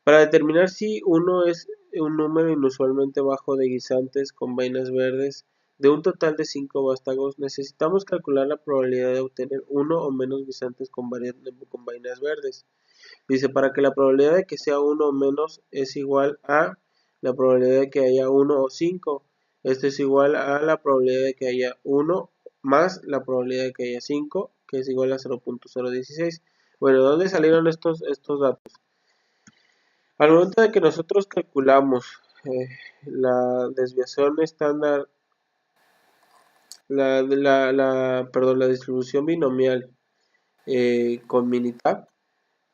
para determinar si uno es un número inusualmente bajo de guisantes con vainas verdes de un total de 5 vástagos, necesitamos calcular la probabilidad de obtener uno o menos guisantes con vainas verdes. Dice, para que la probabilidad de que sea uno o menos es igual a la probabilidad de que haya 1 o 5. Esto es igual a la probabilidad de que haya 1 más la probabilidad de que haya 5, que es igual a 0.016. Bueno, ¿de dónde salieron estos datos? Al momento de que nosotros calculamos la desviación estándar, la distribución binomial con Minitab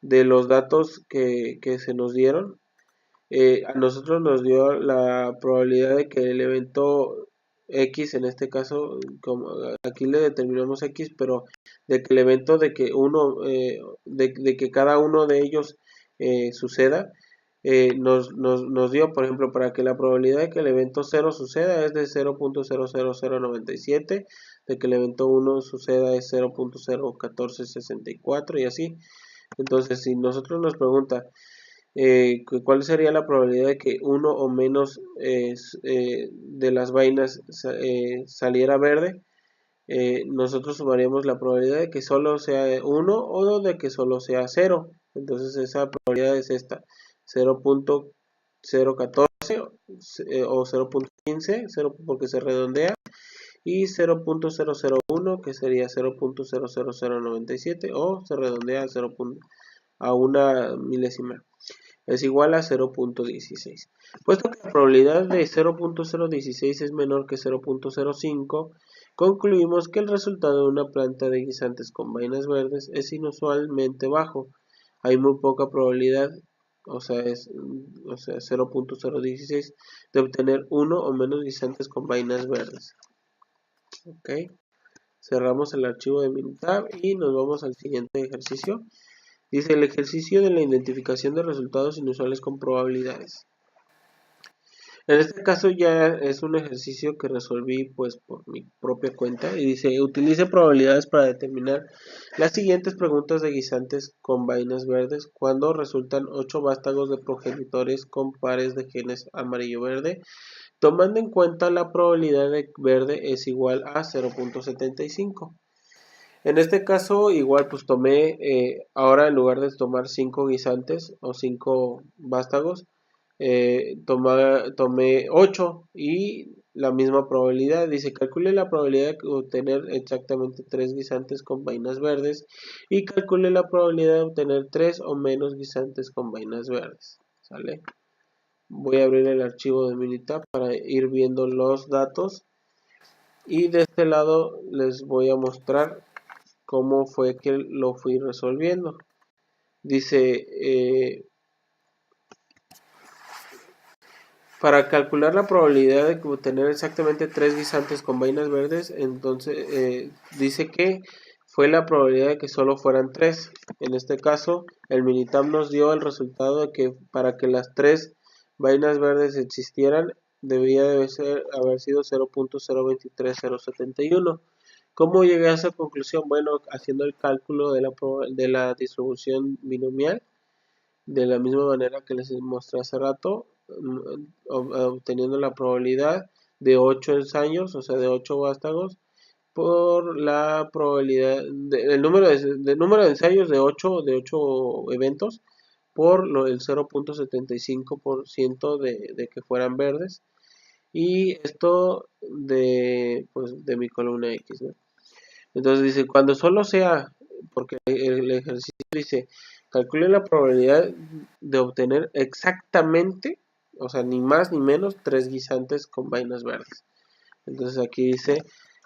de los datos que se nos dieron, a nosotros nos dio la probabilidad de que el evento X, en este caso, como aquí le determinamos X, pero de que el evento de que de que cada uno de ellos suceda, nos dio, por ejemplo, para que la probabilidad de que el evento 0 suceda es de 0.00097, de que el evento 1 suceda es 0.01464 y así. Entonces, si nosotros nos pregunta cuál sería la probabilidad de que uno o menos de las vainas saliera verde, nosotros sumaríamos la probabilidad de que solo sea 1 o de que solo sea 0. Entonces esa probabilidad es esta, 0.014 o 0.15, 0 porque se redondea, y 0.001 que sería 0.00097 o se redondea a 0. A una milésima. Es igual a 0.16. Puesto que la probabilidad de 0.016 es menor que 0.05, concluimos que el resultado de una planta de guisantes con vainas verdes es inusualmente bajo. Hay muy poca probabilidad, o sea 0.016, de obtener uno o menos guisantes con vainas verdes. Ok, cerramos el archivo de Minitab y nos vamos al siguiente ejercicio. Dice el ejercicio de la identificación de resultados inusuales con probabilidades. En este caso ya es un ejercicio que resolví pues por mi propia cuenta y dice utilice probabilidades para determinar las siguientes preguntas de guisantes con vainas verdes cuando resultan 8 vástagos de progenitores con pares de genes amarillo-verde, tomando en cuenta la probabilidad de verde es igual a 0.75. En este caso, igual pues tomé, ahora en lugar de tomar 5 guisantes o 5 vástagos, tomé 8 y la misma probabilidad. Dice, calcule la probabilidad de obtener exactamente 3 guisantes con vainas verdes y calcule la probabilidad de obtener 3 o menos guisantes con vainas verdes. ¿Sale? Voy a abrir el archivo de Minitab para ir viendo los datos y de este lado les voy a mostrar cómo fue que lo fui resolviendo. Dice, para calcular la probabilidad de obtener exactamente 3 guisantes con vainas verdes, entonces dice que fue la probabilidad de que solo fueran 3. En este caso, el Minitab nos dio el resultado de que para que las 3 vainas verdes existieran, debía haber sido 0.023071. ¿Cómo llegué a esa conclusión? Bueno, haciendo el cálculo de la distribución binomial, de la misma manera que les mostré hace rato, obteniendo la probabilidad de 8 ensayos, o sea, de 8 vástagos, por la probabilidad, el número de ensayos de 8 eventos, por el 0.75% de que fueran verdes, y esto pues, de mi columna X, ¿no? Entonces dice, cuando solo sea, porque el ejercicio dice, calcule la probabilidad de obtener exactamente, o sea, ni más ni menos, 3 guisantes con vainas verdes. Entonces aquí dice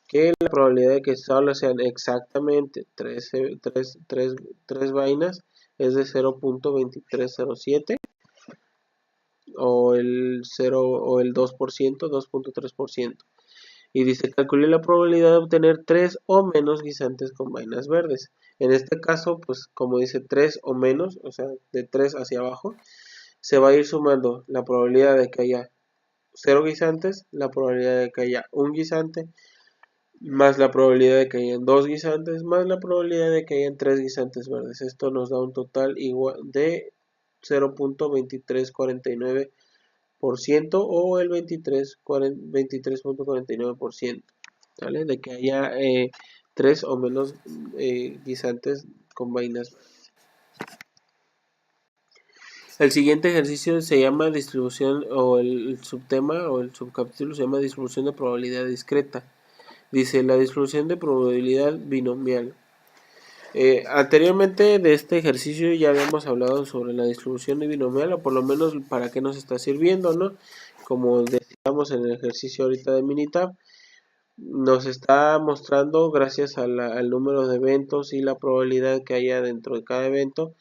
que la probabilidad de que solo sean exactamente tres vainas es de 0.2307 o el 2%, 2.3%. Y dice, calcule la probabilidad de obtener 3 o menos guisantes con vainas verdes. En este caso, pues como dice 3 o menos, o sea, de 3 hacia abajo, se va a ir sumando la probabilidad de que haya 0 guisantes, la probabilidad de que haya un guisante, más la probabilidad de que hayan 2 guisantes, más la probabilidad de que hayan 3 guisantes verdes. Esto nos da un total igual de 0.2349% o el 23.49%, ¿vale? De que haya 3 o menos guisantes con vainas verdes. El siguiente ejercicio se llama distribución, o el subtema o el subcapítulo se llama distribución de probabilidad discreta. Dice la distribución de probabilidad binomial. Anteriormente de este ejercicio ya habíamos hablado sobre la distribución binomial, o por lo menos para qué nos está sirviendo, ¿no? Como decíamos en el ejercicio ahorita de Minitab, nos está mostrando, gracias al número de eventos y la probabilidad que haya dentro de cada evento,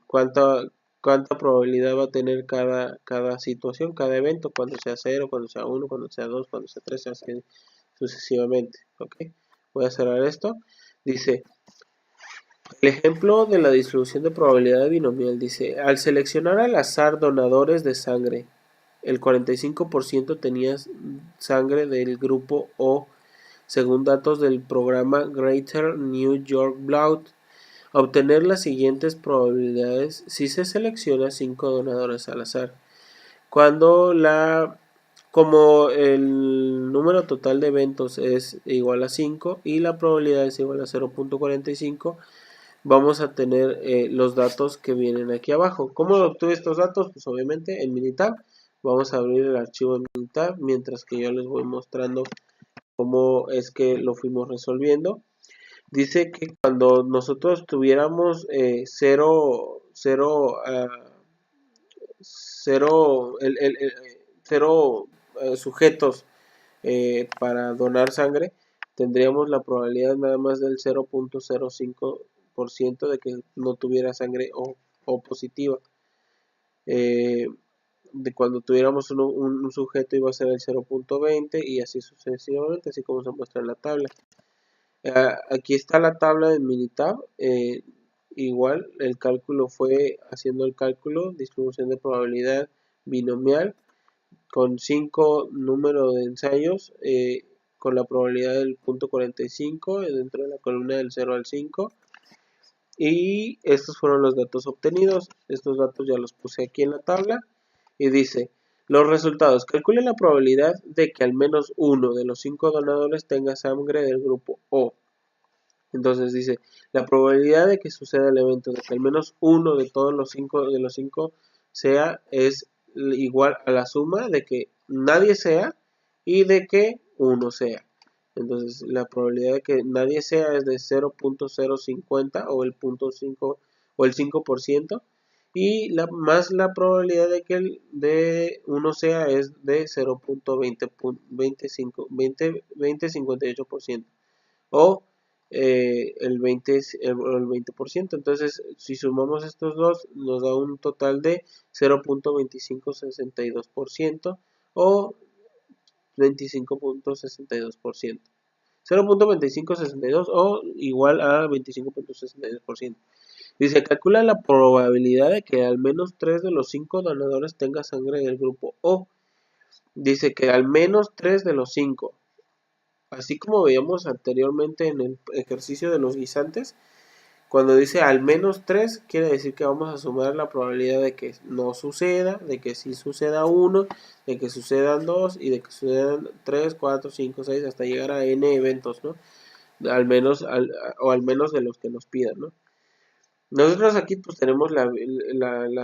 cuánta probabilidad va a tener cada situación, cada evento, cuando sea 0, cuando sea 1, cuando sea 2, cuando sea 3, así sucesivamente. ¿Ok? Voy a cerrar esto. Dice, el ejemplo de la distribución de probabilidad binomial dice, al seleccionar al azar donadores de sangre, el 45% tenía sangre del grupo O, según datos del programa Greater New York Blood. Obtener las siguientes probabilidades si se selecciona 5 donadores al azar. Como el número total de eventos es igual a 5 y la probabilidad es igual a 0.45, vamos a tener los datos que vienen aquí abajo. ¿Cómo obtuve estos datos? Pues obviamente en Minitab. Vamos a abrir el archivo en Minitab mientras que yo les voy mostrando cómo es que lo fuimos resolviendo. Dice que cuando nosotros tuviéramos cero sujetos para donar sangre, tendríamos la probabilidad nada más del 0.05% de que no tuviera sangre o positiva. De cuando tuviéramos un sujeto iba a ser el 0.20 y así sucesivamente, así como se muestra en la tabla. Aquí está la tabla de Minitab. Igual el cálculo fue haciendo el cálculo, distribución de probabilidad binomial con 5 números de ensayos con la probabilidad del 0.45 dentro de la columna del 0 al 5, y estos fueron los datos obtenidos. Estos datos ya los puse aquí en la tabla y dice los resultados. Calcule la probabilidad de que al menos uno de los 5 donadores tenga sangre del grupo O. Entonces dice, la probabilidad de que suceda el evento, de que al menos uno de todos los cinco sea, es igual a la suma de que nadie sea y de que uno sea. Entonces la probabilidad de que nadie sea es de 0.050 o el 0.5 o el 5%, y más la probabilidad de que el de uno sea es de 0.2058% o el 20%. Entonces, si sumamos estos dos, nos da un total de 0.2562% o 25.62%. 0.2562 o igual a 25.62%. Dice, calcula la probabilidad de que al menos 3 de los 5 donadores tenga sangre del grupo O. Dice que al menos 3 de los 5. Así como veíamos anteriormente en el ejercicio de los guisantes, cuando dice al menos 3, quiere decir que vamos a sumar la probabilidad de que no suceda, de que sí suceda 1, de que sucedan 2 y de que sucedan 3, 4, 5, 6, hasta llegar a n eventos, ¿no? Al menos, o al menos de los que nos pidan, ¿no? Nosotros aquí pues tenemos la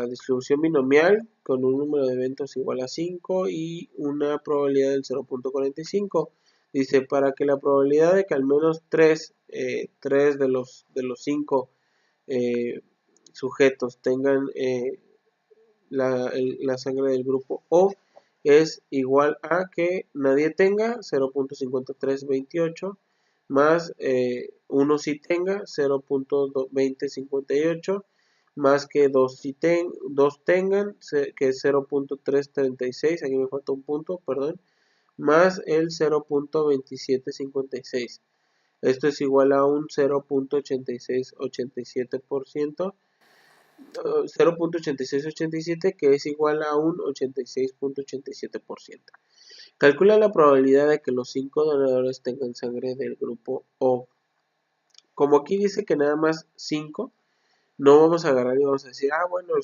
distribución binomial con un número de eventos igual a 5 y una probabilidad del 0.45. Dice, para que la probabilidad de que al menos 3 de los 5 sujetos tengan la sangre del grupo O es igual a que nadie tenga 0.5328 más 1 si tenga 0.2058 más que 2 si dos tengan que es 0.336, aquí me falta un punto, perdón, más el 0.2756. Esto es igual a un 0.8687%, 0.8687 que es igual a un 86.87%. Calcula la probabilidad de que los 5 donadores tengan sangre del grupo O. Como aquí dice que nada más 5, no vamos a agarrar y vamos a decir, bueno,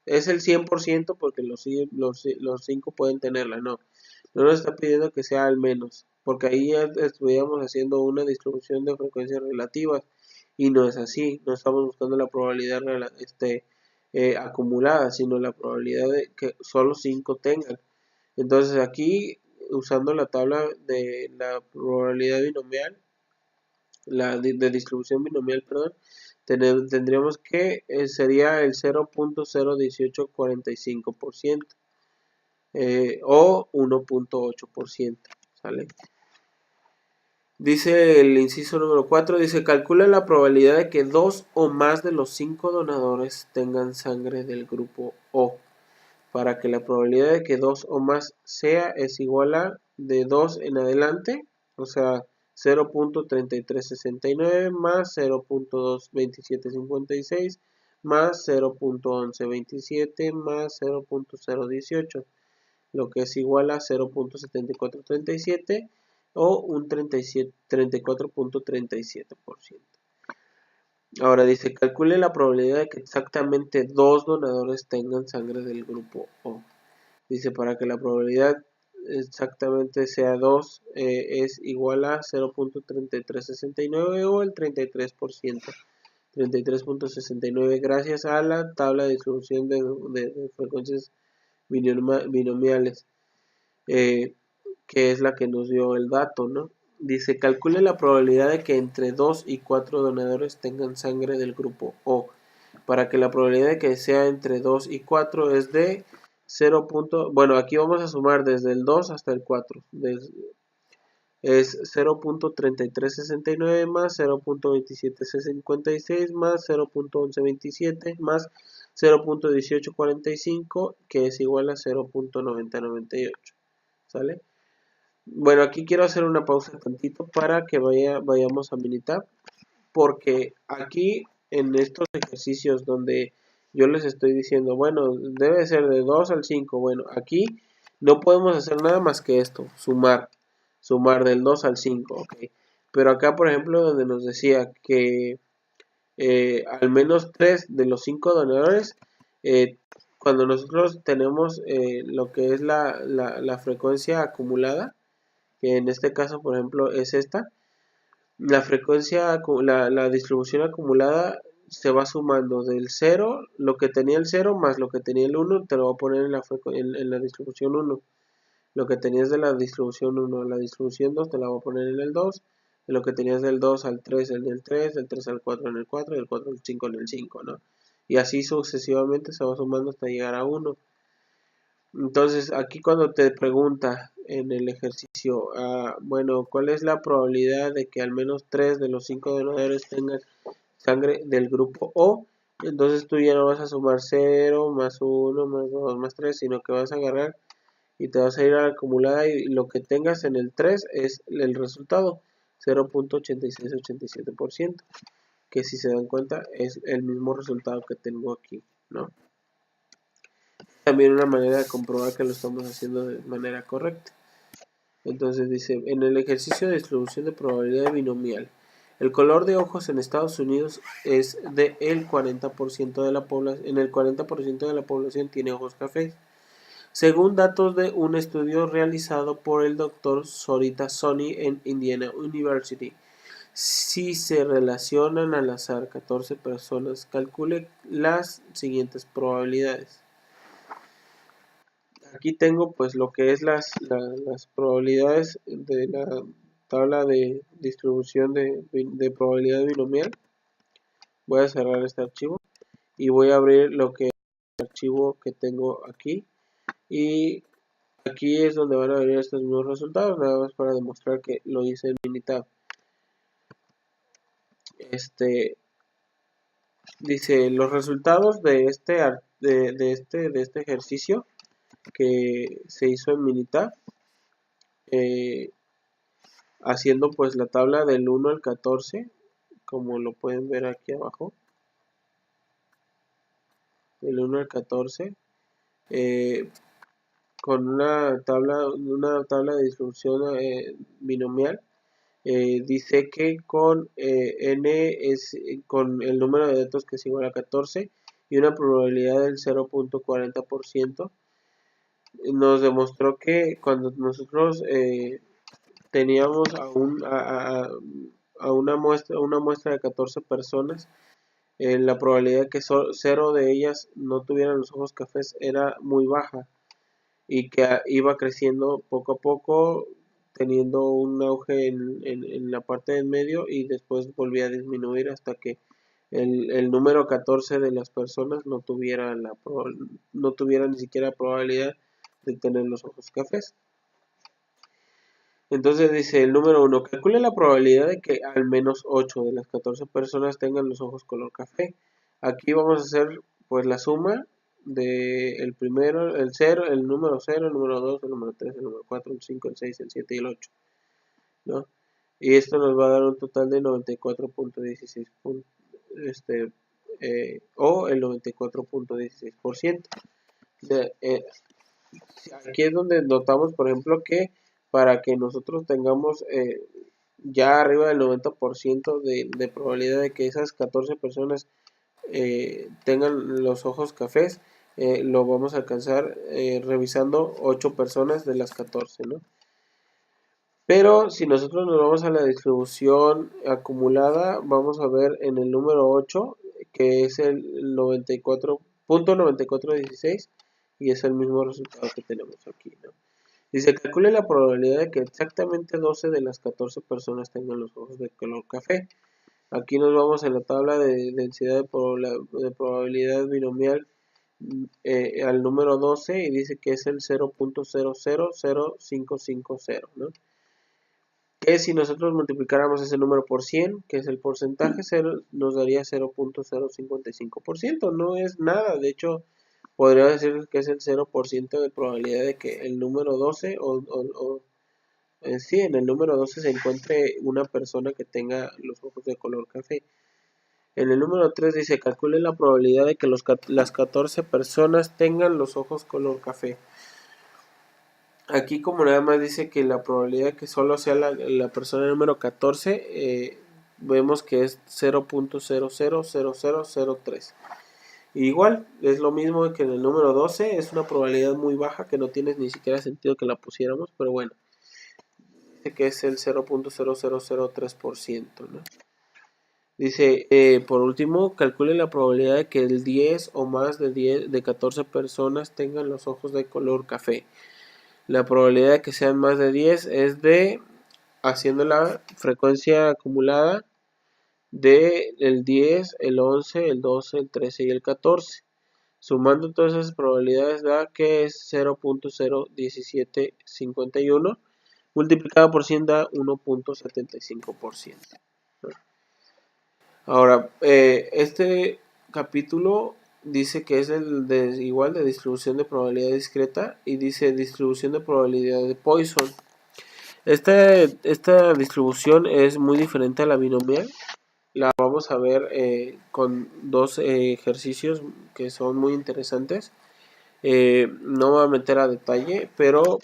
es el 100% porque los 5 pueden tenerla. No nos está pidiendo que sea al menos, porque ahí ya estuviéramos haciendo una distribución de frecuencias relativas y no es así, no estamos buscando la probabilidad acumulada, sino la probabilidad de que solo 5 tengan. Entonces aquí, usando la tabla de la probabilidad binomial, de distribución binomial, perdón, tendríamos que sería el 0.01845%. O 1.8%, ¿sale? Dice el inciso número 4, dice, calcula la probabilidad de que 2 o más de los 5 donadores tengan sangre del grupo O. Para que la probabilidad de que 2 o más sea es igual a de 2 en adelante, o sea, 0.3369 más 0.22756 más 0.1127 más 0.018, lo que es igual a 0.7437 o un 34.37%. Ahora dice, calcule la probabilidad de que exactamente 2 donadores tengan sangre del grupo O. Dice, para que la probabilidad exactamente sea 2, es igual a 0.3369 o el 33%. 33.69 gracias a la tabla de distribución de frecuencias binomiales, que es la que nos dio el dato, ¿no? Dice, calcule la probabilidad de que entre 2 y 4 donadores tengan sangre del grupo O. Para que la probabilidad de que sea entre 2 y 4 es de 0. Bueno, aquí vamos a sumar desde el 2 hasta el 4. Es 0.3369 más 0.2756 más 0.1127 más 0.1845, que es igual a 0.9098. ¿Sale? Bueno, aquí quiero hacer una pausa tantito para que vayamos a Minitab, porque aquí en estos ejercicios donde yo les estoy diciendo, bueno, debe ser de 2 al 5, bueno, aquí no podemos hacer nada más que esto, sumar del 2 al 5, ok. Pero acá, por ejemplo, donde nos decía que al menos 3 de los 5 donadores, cuando nosotros tenemos lo que es la frecuencia acumulada, que en este caso, por ejemplo, es esta, la frecuencia, la distribución acumulada se va sumando del 0, lo que tenía el 0 más lo que tenía el 1, te lo voy a poner en la distribución 1. Lo que tenías de la distribución 1 a la distribución 2 te la voy a poner en el 2. De lo que tenías del 2 al 3 en el 3, del 3 al 4 en el 4 y del 4 al 5 en el 5, ¿no? Y así sucesivamente se va sumando hasta llegar a 1. Entonces, aquí cuando te pregunta en el ejercicio, bueno, ¿cuál es la probabilidad de que al menos 3 de los 5 donadores tengan sangre del grupo O? Entonces tú ya no vas a sumar 0, más 1, más 2, más 3, sino que vas a agarrar y te vas a ir a la acumulada y lo que tengas en el 3 es el resultado, 0.8687%, que si se dan cuenta es el mismo resultado que tengo aquí, ¿no? También una manera de comprobar que lo estamos haciendo de manera correcta. Entonces dice, en el ejercicio de distribución de probabilidad binomial, el color de ojos en Estados Unidos es de el 40% de la población, en el 40% de la población tiene ojos cafés. Según datos de un estudio realizado por el Dr. Sorita Soni en Indiana University, si se relacionan al azar 14 personas, calcule las siguientes probabilidades. Aquí tengo pues lo que es las probabilidades de la tabla de distribución de probabilidad binomial. Voy a cerrar este archivo y voy a abrir lo que es el archivo que tengo aquí y aquí es donde van a venir estos mismos resultados, nada más para demostrar que lo hice en Minitab. Dice los resultados de este ejercicio que se hizo en Minitab, haciendo pues la tabla del 1 al 14, como lo pueden ver aquí abajo, del 1 al 14, con una tabla de distribución binomial. Dice que con con el número de datos que es igual a 14 y una probabilidad del 0.40%, nos demostró que cuando nosotros teníamos a una muestra de 14 personas, la probabilidad de que 0 de ellas no tuvieran los ojos cafés era muy baja y que iba creciendo poco a poco, teniendo un auge en la parte del medio y después volvía a disminuir hasta que el número 14 de las personas no tuviera ni siquiera probabilidad de tener los ojos cafés. Entonces dice el número 1, calcule la probabilidad de que al menos 8 de las 14 personas tengan los ojos color café. Aquí vamos a hacer pues la suma de el primero, el 0, el número 0, el número 2, el número 3, el número 4, el 5, el 6, el 7 y el 8, ¿no? Y esto nos va a dar un total de 94.16 o el 94.16%. Aquí es donde notamos, por ejemplo, que para que nosotros tengamos ya arriba del 90% de probabilidad de que esas 14 personas tengan los ojos cafés, lo vamos a alcanzar revisando 8 personas de las 14, ¿no? Pero si nosotros nos vamos a la distribución acumulada, vamos a ver en el número 8, que es el 94.9416, y es el mismo resultado que tenemos aquí, ¿no? Dice, calcule la probabilidad de que exactamente 12 de las 14 personas tengan los ojos de color café. Aquí nos vamos a la tabla de densidad de probabilidad binomial al número 12 y dice que es el 0.000550, ¿no? Que si nosotros multiplicáramos ese número por 100, que es el porcentaje, nos daría 0.055%. No es nada, de hecho, podría decir que es el 0% de probabilidad de que el número 12 sí, en el número 12 se encuentre una persona que tenga los ojos de color café. En el número 3 dice, calcule la probabilidad de que las 14 personas tengan los ojos color café. Aquí como nada más dice que la probabilidad de que solo sea la persona número 14, vemos que es 0.000003. Igual, es lo mismo que en el número 12, es una probabilidad muy baja que no tiene ni siquiera sentido que la pusiéramos, pero bueno, dice que es el 0.0003%, ¿no? Dice, por último, calcule la probabilidad de que el 10 o más de 14 personas tengan los ojos de color café. La probabilidad de que sean más de 10 es haciendo la frecuencia acumulada de el 10, el 11, el 12, el 13 y el 14. Sumando todas esas probabilidades da que es 0.01751, multiplicado por 100 da 1.75%. Ahora, este capítulo dice que es igual de distribución de probabilidad discreta y dice distribución de probabilidad de Poisson. Esta distribución es muy diferente a la binomial. La vamos a ver con dos ejercicios que son muy interesantes. No me voy a meter a detalle, pero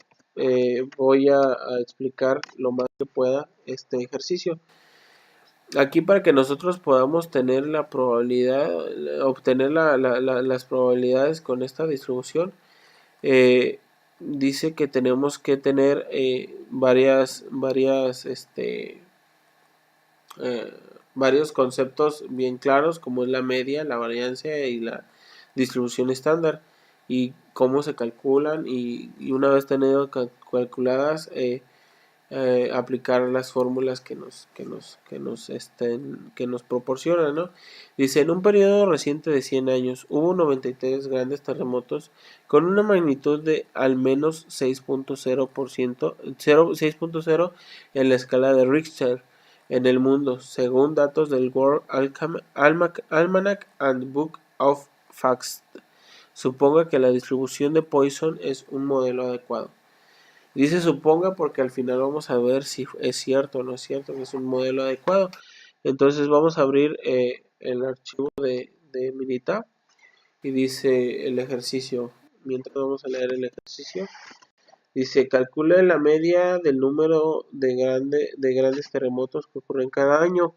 voy a explicar lo más que pueda este ejercicio. Aquí para que nosotros podamos tener la probabilidad, obtener las probabilidades con esta distribución, dice que tenemos que tener varios conceptos bien claros, como es la media, la variancia y la distribución estándar, y cómo se calculan, y una vez tenido calculadas, aplicar las fórmulas que nos proporcionan, ¿no? Dice, en un periodo reciente de 100 años hubo 93 grandes terremotos con una magnitud de al menos 6.0 en la escala de Richter en el mundo, según datos del World Almanac and Book of Facts. Suponga que la distribución de Poisson es un modelo adecuado. Dice suponga porque al final vamos a ver si es cierto o no es cierto que es un modelo adecuado. Entonces vamos a abrir el archivo de Minitab y dice el ejercicio. Mientras vamos a leer el ejercicio. Dice calcule la media del número de grandes terremotos que ocurren cada año.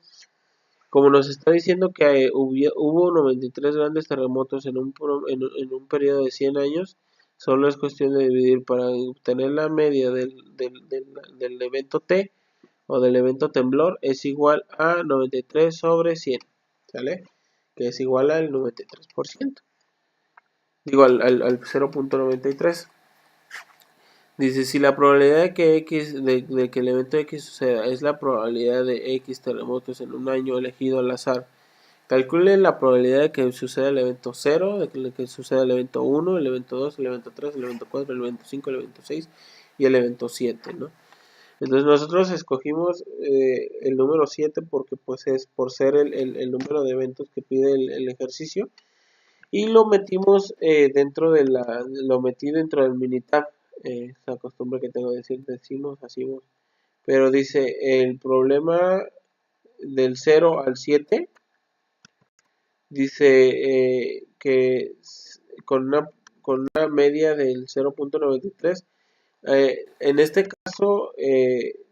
Como nos está diciendo que hubo 93 grandes terremotos en un periodo de 100 años, solo es cuestión de dividir para obtener la media del evento T o del evento temblor, es igual a 93 sobre 100, ¿sale? Que es igual al 93%. Digo, al 0.93. Dice, si la probabilidad de que que el evento X suceda es la probabilidad de X terremotos en un año elegido al azar, calcule la probabilidad de que suceda el evento 0, de que suceda el evento 1, el evento 2, el evento 3, el evento 4, el evento 5, el evento 6 y el evento 7, ¿no? Entonces nosotros escogimos el número 7 porque pues es por ser el número de eventos que pide el ejercicio y lo metimos lo metí dentro del Minitab, esa costumbre que tengo de decir decimos, hacemos, pero dice el problema del 0 al 7 dice que con una media del 0.93. En este caso,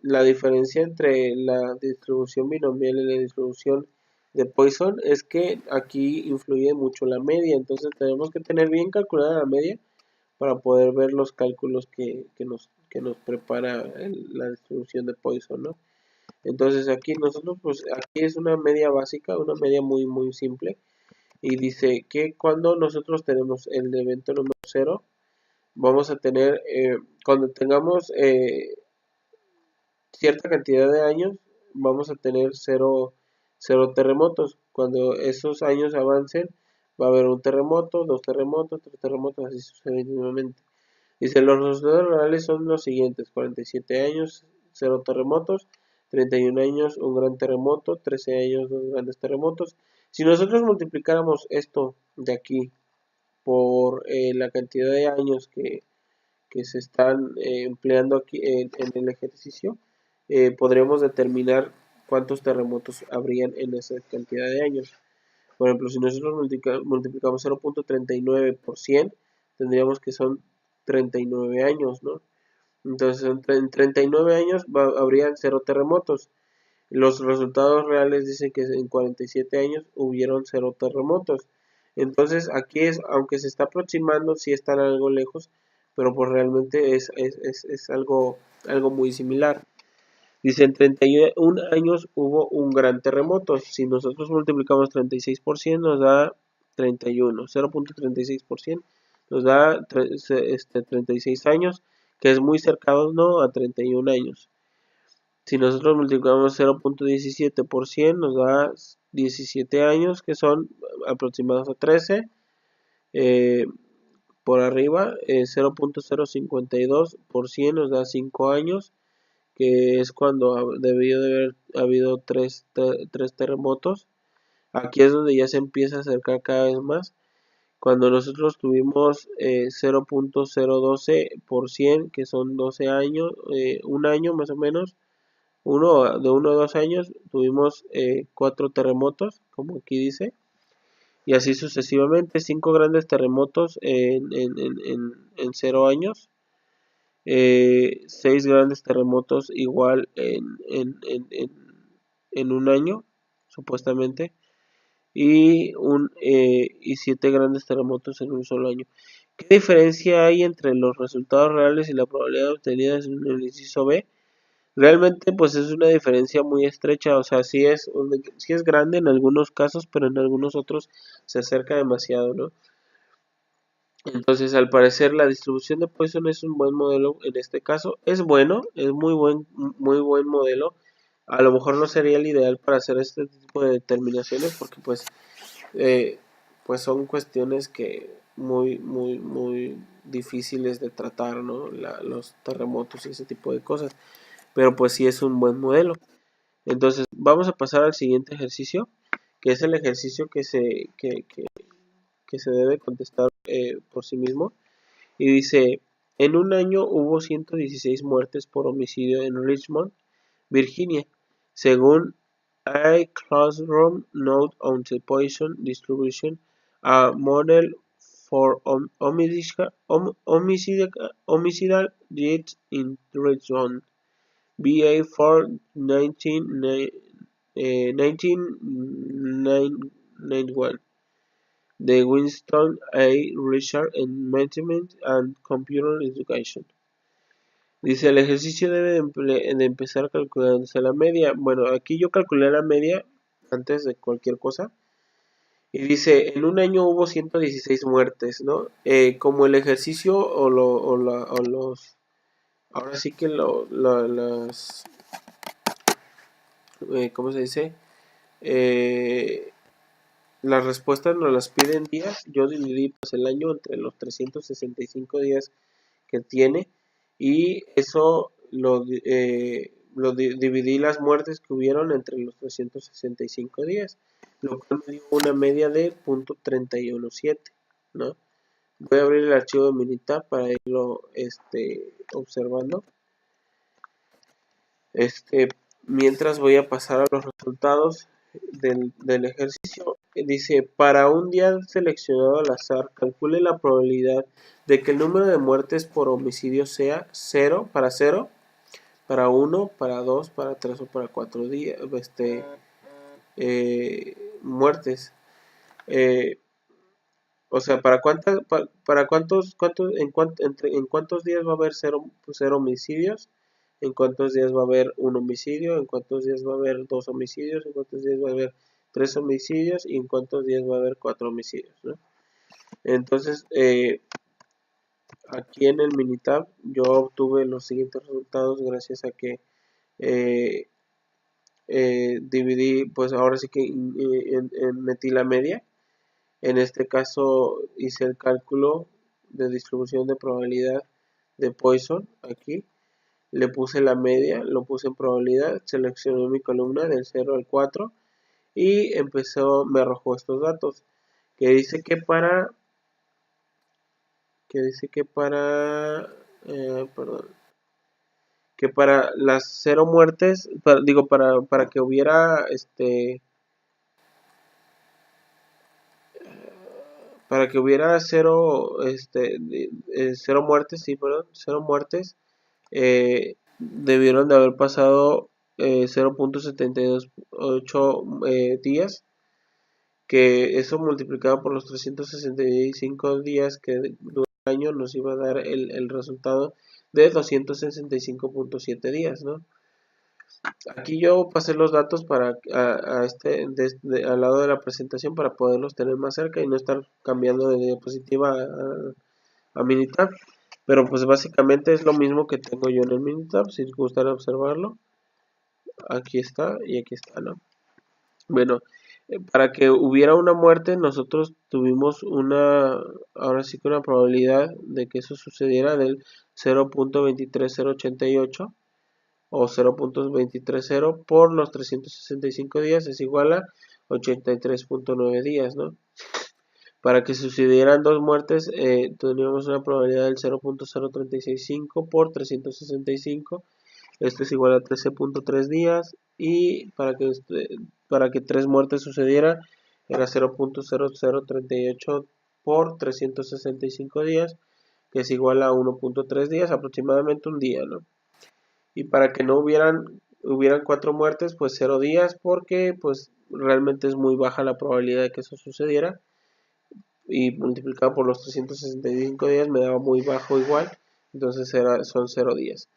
la diferencia entre la distribución binomial y la distribución de Poisson es que aquí influye mucho la media, entonces tenemos que tener bien calculada la media para poder ver los cálculos que nos prepara la distribución de Poisson, ¿no? Entonces aquí nosotros, pues aquí es una media básica, una media muy muy simple, y dice que cuando nosotros tenemos el evento número 0, vamos a tener, cuando tengamos cierta cantidad de años, vamos a tener cero terremotos. Cuando esos años avancen, va a haber un terremoto, dos terremotos, tres terremotos, así sucesivamente. Dice, los resultados reales son los siguientes: 47 años, cero terremotos; 31 años, un gran terremoto; 13 años, dos grandes terremotos. Si nosotros multiplicáramos esto de aquí por la cantidad de años que se están empleando aquí en el ejercicio, podremos determinar cuántos terremotos habrían en esa cantidad de años. Por ejemplo, si nosotros multiplicamos 0.39 por 100, tendríamos que son 39 años, ¿no? Entonces, en 39 años habrían 0 terremotos. Los resultados reales dicen que en 47 años hubieron 0 terremotos. Entonces, aquí es, aunque se está aproximando, sí están algo lejos, pero pues realmente es algo muy similar. Dice, en 31 años hubo un gran terremoto. Si nosotros multiplicamos 36 por 100 nos da 31. 0.36% nos da 36 años, que es muy cercano a 31 años. Si nosotros multiplicamos 0.17 por 100 nos da 17 años, que son aproximados a 13. Por arriba, 0.052 por 100 nos da 5 años, que es cuando debió de haber habido tres terremotos. Aquí es donde ya se empieza a acercar cada vez más. Cuando nosotros tuvimos 0.012 por 100, que son 12 años, un año más o menos, de 1 a 2 años, tuvimos 4 terremotos, como aquí dice, y así sucesivamente, 5 grandes terremotos en 0 años, 6 grandes terremotos igual en un año, supuestamente, y 7 grandes terremotos en un solo año. ¿Qué diferencia hay entre los resultados reales y la probabilidad obtenida en el inciso B? Realmente pues es una diferencia muy estrecha, o sea, sí es grande en algunos casos, pero en algunos otros se acerca demasiado, ¿no? Entonces, al parecer, la distribución de Poisson es un buen modelo en este caso. Es bueno, es muy buen modelo. A lo mejor no sería el ideal para hacer este tipo de determinaciones porque eh, pues son cuestiones que muy difíciles de tratar, ¿no? Los terremotos y ese tipo de cosas. Pero pues sí es un buen modelo. Entonces, vamos a pasar al siguiente ejercicio, que es el ejercicio que se debe contestar por sí mismo. Y dice, en un año hubo 116 muertes por homicidio en Richmond, Virginia, según a Classroom Note on the Poison Distribution, a model for homicidal deaths in Richmond, BA for 1991. The Winston A. Research and Management and Computer Education. Dice, el ejercicio debe de empezar calculándose la media. Bueno, aquí yo calculé la media antes de cualquier cosa. Y dice, en un año hubo 116 muertes, ¿no? Como el ejercicio o los... Ahora sí que las... ¿cómo se dice? Eh, las respuestas nos las piden días. Yo dividí pues el año entre los 365 días que tiene y eso dividí las muertes que hubieron entre los 365 días, lo cual me dio una media de .317, ¿no? Voy a abrir el archivo de Minitab para irlo observando. Mientras voy a pasar a los resultados del ejercicio. Dice, para un día seleccionado al azar, calcule la probabilidad de que el número de muertes por homicidio sea 0, para 1, para 2, para 3 o para 4 días, muertes. O sea, para en cuántos días va a haber cero homicidios, en cuántos días va a haber un homicidio, en cuántos días va a haber 2 homicidios, en cuántos días va a haber 3 homicidios y en cuántos días va a haber 4 homicidios, ¿no? Entonces, aquí en el Minitab yo obtuve los siguientes resultados gracias a que eh, dividí, pues ahora sí que metí la media. En este caso hice el cálculo de distribución de probabilidad de Poisson aquí. Le puse la media, lo puse en probabilidad, seleccioné mi columna del 0 al 4 y me arrojó estos datos que dice que perdón, que para las 0 muertes, para que hubiera cero muertes, sí, perdón, 0 muertes, debieron de haber pasado 0.728 días, que eso multiplicado por los 365 días que dura el año nos iba a dar el resultado de 265.7 días, ¿no? Aquí yo pasé los datos para al lado de la presentación para poderlos tener más cerca y no estar cambiando de diapositiva a Minitab, pero pues básicamente es lo mismo que tengo yo en el Minitab, si gustan observarlo, aquí está y aquí está, ¿no? Bueno, para que hubiera una muerte nosotros tuvimos ahora sí que una probabilidad de que eso sucediera del 0.23088 o 0.230 por los 365 días es igual a 83.9 días, ¿no? Para que sucedieran 2 muertes, teníamos una probabilidad del 0.0365 por 365. Esto es igual a 13.3 días. Y para que 3 muertes sucedieran, era 0.0038 por 365 días, que es igual a 1.3 días, aproximadamente un día, ¿no? Y para que no hubieran 4 muertes, pues 0 días, porque pues realmente es muy baja la probabilidad de que eso sucediera y multiplicado por los 365 días me daba muy bajo igual, entonces son 0 días.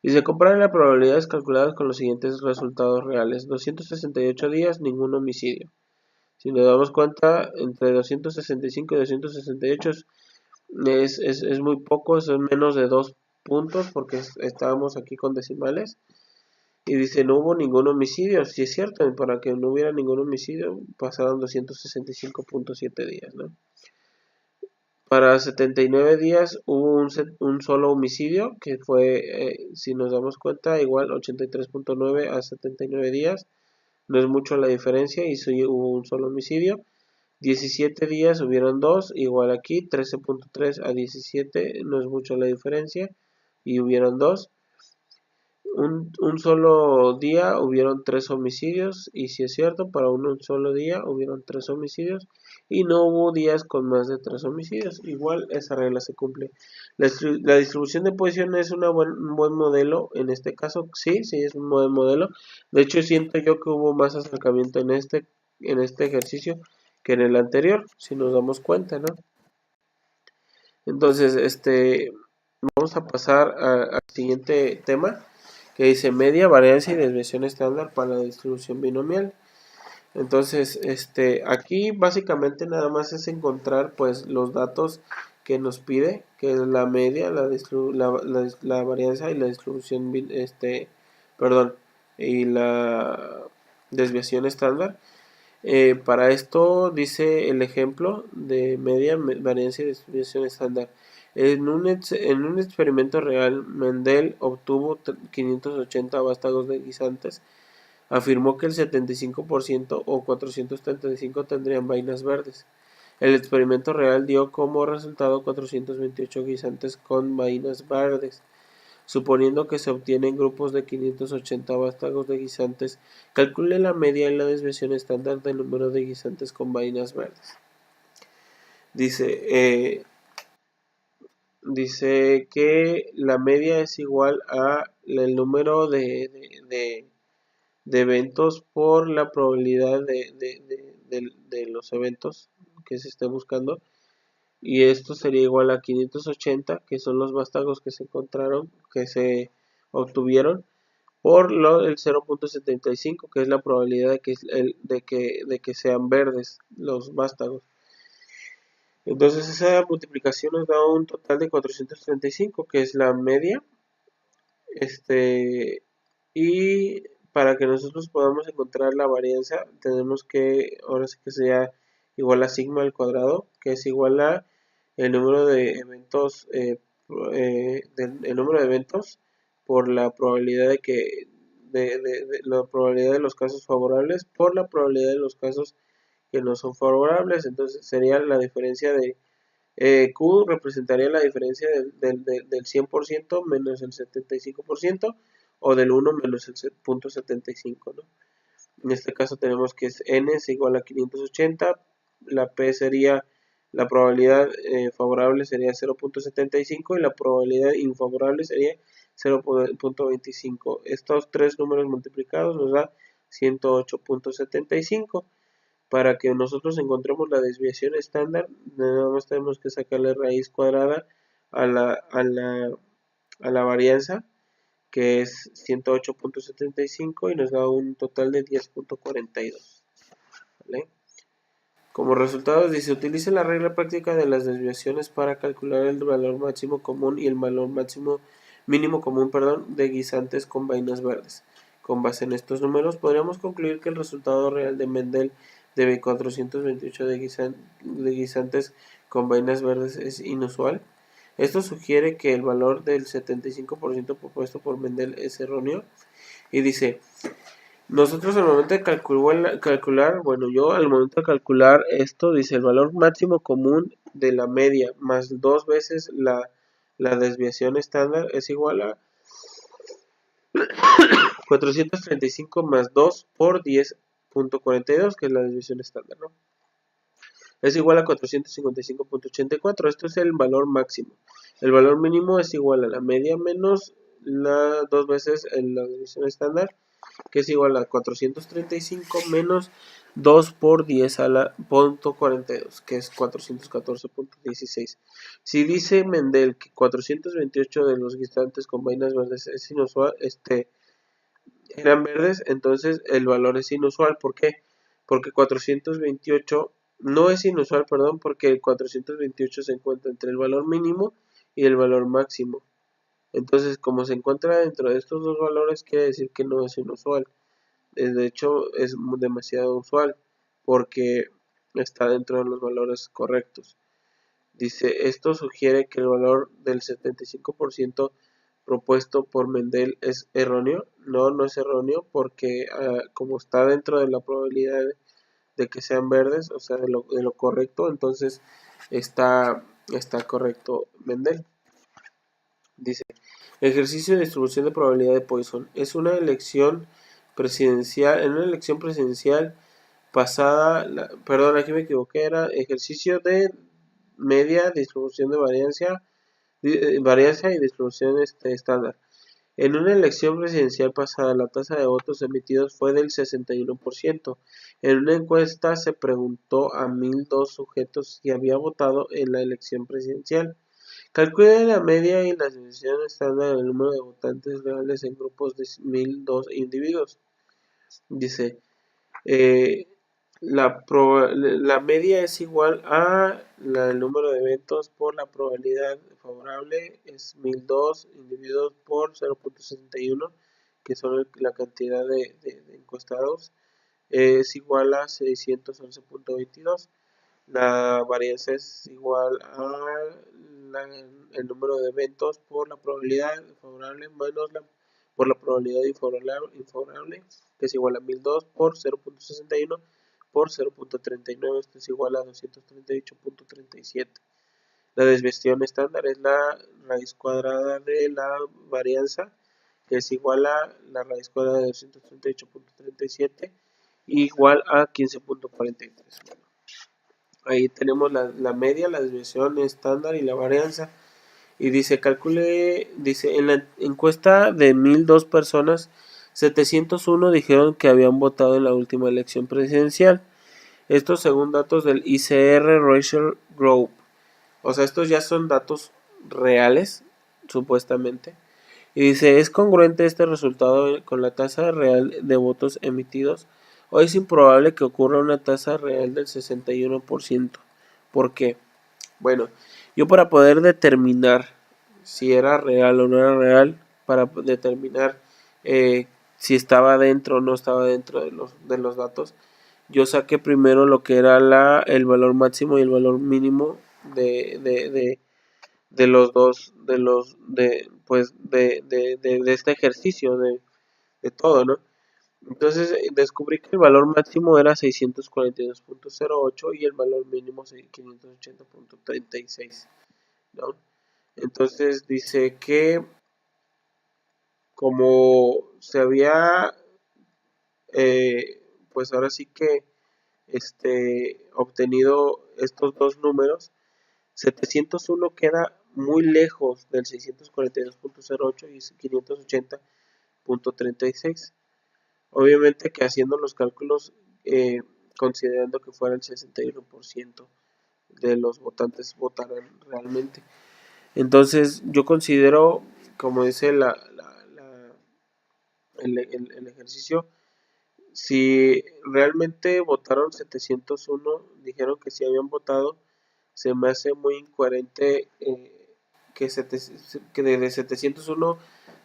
Y se comparan las probabilidades calculadas con los siguientes resultados reales. 268 días, ningún homicidio. Si nos damos cuenta, entre 265 y 268 Es muy poco, son menos de 2 puntos porque estábamos aquí con decimales. Y dice, no hubo ningún homicidio. Si es cierto, para que no hubiera ningún homicidio pasaron 265.7 días, ¿no? Para 79 días hubo un solo homicidio, que fue, si nos damos cuenta, igual 83.9 a 79 días. No es mucho la diferencia y sí hubo un solo homicidio. 17 días hubieron dos, igual aquí, 13.3 a 17, no es mucho la diferencia y hubieron dos. Un solo día hubieron 3 homicidios y si es cierto, para un solo día hubieron 3 homicidios y no hubo días con más de 3 homicidios. Igual esa regla se cumple. La distribución de posición es un buen modelo, en este caso sí, sí es un buen modelo. De hecho siento yo que hubo más acercamiento en este ejercicio que en el anterior, si nos damos cuenta, ¿no? Entonces, vamos a pasar al siguiente tema que dice media, varianza y desviación estándar para la distribución binomial. Entonces, aquí básicamente nada más es encontrar pues los datos que nos pide, que es la media, la varianza y la distribución, perdón, y la desviación estándar. Para esto dice el ejemplo de media, varianza y distribución estándar. En un experimento real, Mendel obtuvo 580 vástagos de guisantes. Afirmó que el 75% o 435 tendrían vainas verdes. El experimento real dio como resultado 428 guisantes con vainas verdes. Suponiendo que se obtienen grupos de 580 vástagos de guisantes, calcule la media y la desviación estándar del número de guisantes con vainas verdes. Dice que la media es igual a el número de eventos por la probabilidad de los eventos que se esté buscando. Y esto sería igual a 580, que son los vástagos que se encontraron, que se obtuvieron, por el 0.75, que es la probabilidad de que sean verdes los vástagos. Entonces esa multiplicación nos da un total de 435, que es la media. Y para que nosotros podamos encontrar la varianza, tenemos que, ahora sí que sea igual a sigma al cuadrado, que es igual a el número de eventos, el número de eventos por la probabilidad la probabilidad de los casos favorables por la probabilidad de los casos que no son favorables. Entonces sería la diferencia de Q representaría la diferencia del 100% menos el 75% o del 1 menos el 0.75, ¿no? En este caso tenemos que N es igual a 580, la P sería, la probabilidad favorable sería 0.75 y la probabilidad infavorable sería 0.25. Estos tres números multiplicados nos da 108.75. Para que nosotros encontremos la desviación estándar, nada más tenemos que sacarle raíz cuadrada a la varianza, que es 108.75 y nos da un total de 10.42. ¿Vale? Como resultado dice, utilice la regla práctica de las desviaciones para calcular el valor máximo común y el valor mínimo común, de guisantes con vainas verdes. Con base en estos números, podríamos concluir que el resultado real de Mendel de 428 de guisantes con vainas verdes es inusual. Esto sugiere que el valor del 75% propuesto por Mendel es erróneo. Y dice, nosotros al momento de calcular, bueno, yo al momento de calcular esto, dice el valor máximo común de la media más 2 veces la desviación estándar es igual a 435 más 2 por 10.42, que es la desviación estándar, ¿no? Es igual a 455.84. Esto es el valor máximo. El valor mínimo es igual a la media menos la 2 veces en la desviación estándar, que es igual a 435 menos 2 por 10 a la punto 42, que es 414.16. Si dice Mendel que 428 de los guisantes con vainas verdes es inusual, eran verdes, entonces el valor es inusual. ¿Por qué? Porque 428 no es inusual, perdón, porque el 428 se encuentra entre el valor mínimo y el valor máximo. Entonces, como se encuentra dentro de estos dos valores, quiere decir que no es inusual. De hecho, es demasiado usual porque está dentro de los valores correctos. Dice, esto sugiere que el valor del 75% propuesto por Mendel es erróneo. No, no es erróneo porque como está dentro de la probabilidad de que sean verdes, o sea, de lo correcto, entonces está correcto Mendel. Dice, ejercicio de distribución de probabilidad de Poisson. Es una elección presidencial, en una elección presidencial pasada, perdón, aquí me equivoqué, era ejercicio de media distribución de varianza y distribución estándar. En una elección presidencial pasada, la tasa de votos emitidos fue del 61%. En una encuesta se preguntó a 1.002 sujetos si había votado en la elección presidencial. Calcule la media y la desviación estándar del número de votantes reales en grupos de 1.002 individuos. Dice, eh, la media es igual a el número de eventos por la probabilidad favorable, es 1.002 individuos por 0.61, que son la cantidad de encuestados, es igual a 611.22. La varianza es igual a el número de eventos por la probabilidad favorable menos por la probabilidad infavorable, que es igual a 1.002 por 0.61 por 0.39, esto es igual a 238.37. La desviación estándar es la raíz cuadrada de la varianza, que es igual a la raíz cuadrada de 238.37, igual a 15.43. Ahí tenemos la media, la desviación estándar y la varianza. Y dice, dice, en la encuesta de 1.002 personas, 701 dijeron que habían votado en la última elección presidencial. Estos según datos del ICR Research Group. O sea, estos ya son datos reales, supuestamente. Y dice, ¿es congruente este resultado con la tasa real de votos emitidos? ¿O es improbable que ocurra una tasa real del 61%? ¿Por qué? Bueno, yo para poder determinar si era real o no era real, para determinar si estaba dentro o no estaba dentro de los datos, yo saqué primero lo que era el valor máximo y el valor mínimo de los dos, de este ejercicio, de todo, ¿no? Entonces descubrí que el valor máximo era 642.08 y el valor mínimo 580.36, ¿no? Entonces dice que como se había, pues ahora sí que obtenido estos dos números, 701 queda muy lejos del 642.08 y 580.36. Obviamente que haciendo los cálculos, considerando que fuera el 61% de los votantes votaran realmente. Entonces yo considero, como dice el ejercicio, si realmente votaron 701, dijeron que si habían votado, se me hace muy incoherente que de 701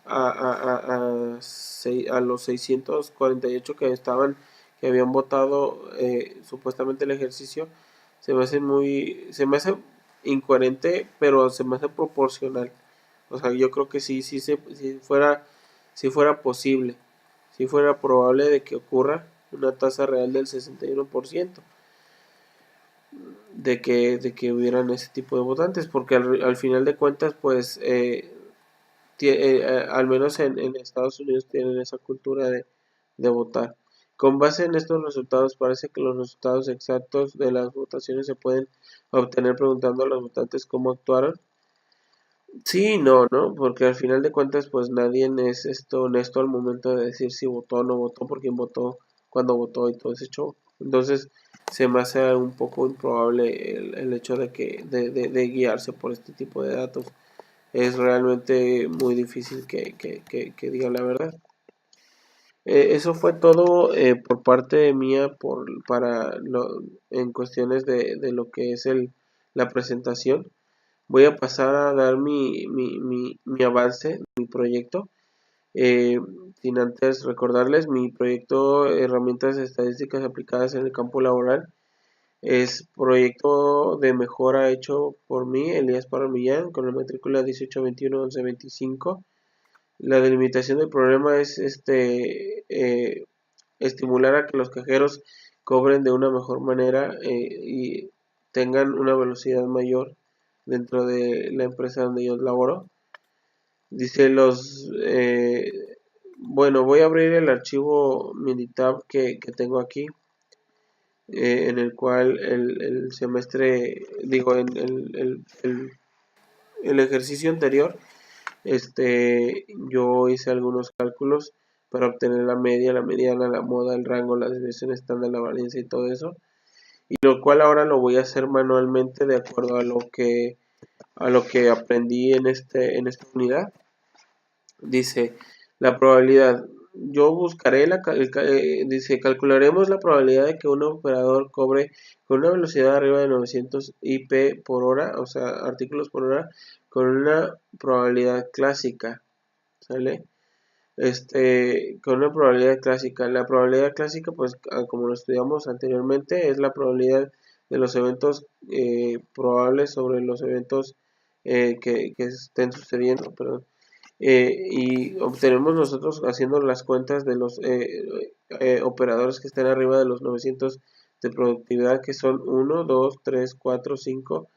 a los 648 que habían votado supuestamente el ejercicio, se me hace incoherente, pero se me hace proporcional. O sea, yo creo que si fuera posible, si fuera probable de que ocurra una tasa real del 61% de que hubieran ese tipo de votantes, porque al final de cuentas, pues, al menos en Estados Unidos tienen esa cultura de votar. Con base en estos resultados, parece que los resultados exactos de las votaciones se pueden obtener preguntando a los votantes cómo actuaron. Sí, no, ¿no? Porque al final de cuentas, pues nadie es honesto al momento de decir si votó o no votó, por quién votó, cuándo votó y todo ese show. Entonces, se me hace un poco improbable el hecho de guiarse por este tipo de datos. Es realmente muy difícil que digan la verdad. Eso fue todo por parte mía en cuestiones de lo que es la presentación. Voy a pasar a dar mi avance, mi proyecto. Eh, Sin antes recordarles, mi proyecto Herramientas Estadísticas aplicadas en el campo laboral es proyecto de mejora hecho por mí, Elías Parra Millán, con la matrícula 1821-1125. La delimitación del problema es estimular a que los cajeros cobren de una mejor manera y tengan una velocidad mayor dentro de la empresa donde yo laboro. Dice bueno, voy a abrir el archivo Minitab que tengo aquí, en el cual el semestre, digo, en el ejercicio anterior, yo hice algunos cálculos para obtener la media, la mediana, la moda, el rango, la desviación estándar, la varianza y todo eso, y lo cual ahora lo voy a hacer manualmente de acuerdo a lo que aprendí en esta unidad. Dice la probabilidad. Yo buscaré dice, calcularemos la probabilidad de que un operador cobre con una velocidad arriba de 900 IP por hora, o sea, artículos por hora, con una probabilidad clásica, ¿sale? Con una probabilidad clásica. La probabilidad clásica, pues, como lo estudiamos anteriormente, es la probabilidad de los eventos probables sobre los eventos que estén sucediendo, perdón. Y obtenemos nosotros haciendo las cuentas de los operadores que estén arriba de los 900 de productividad, que son 1, 2, 3, 4, 5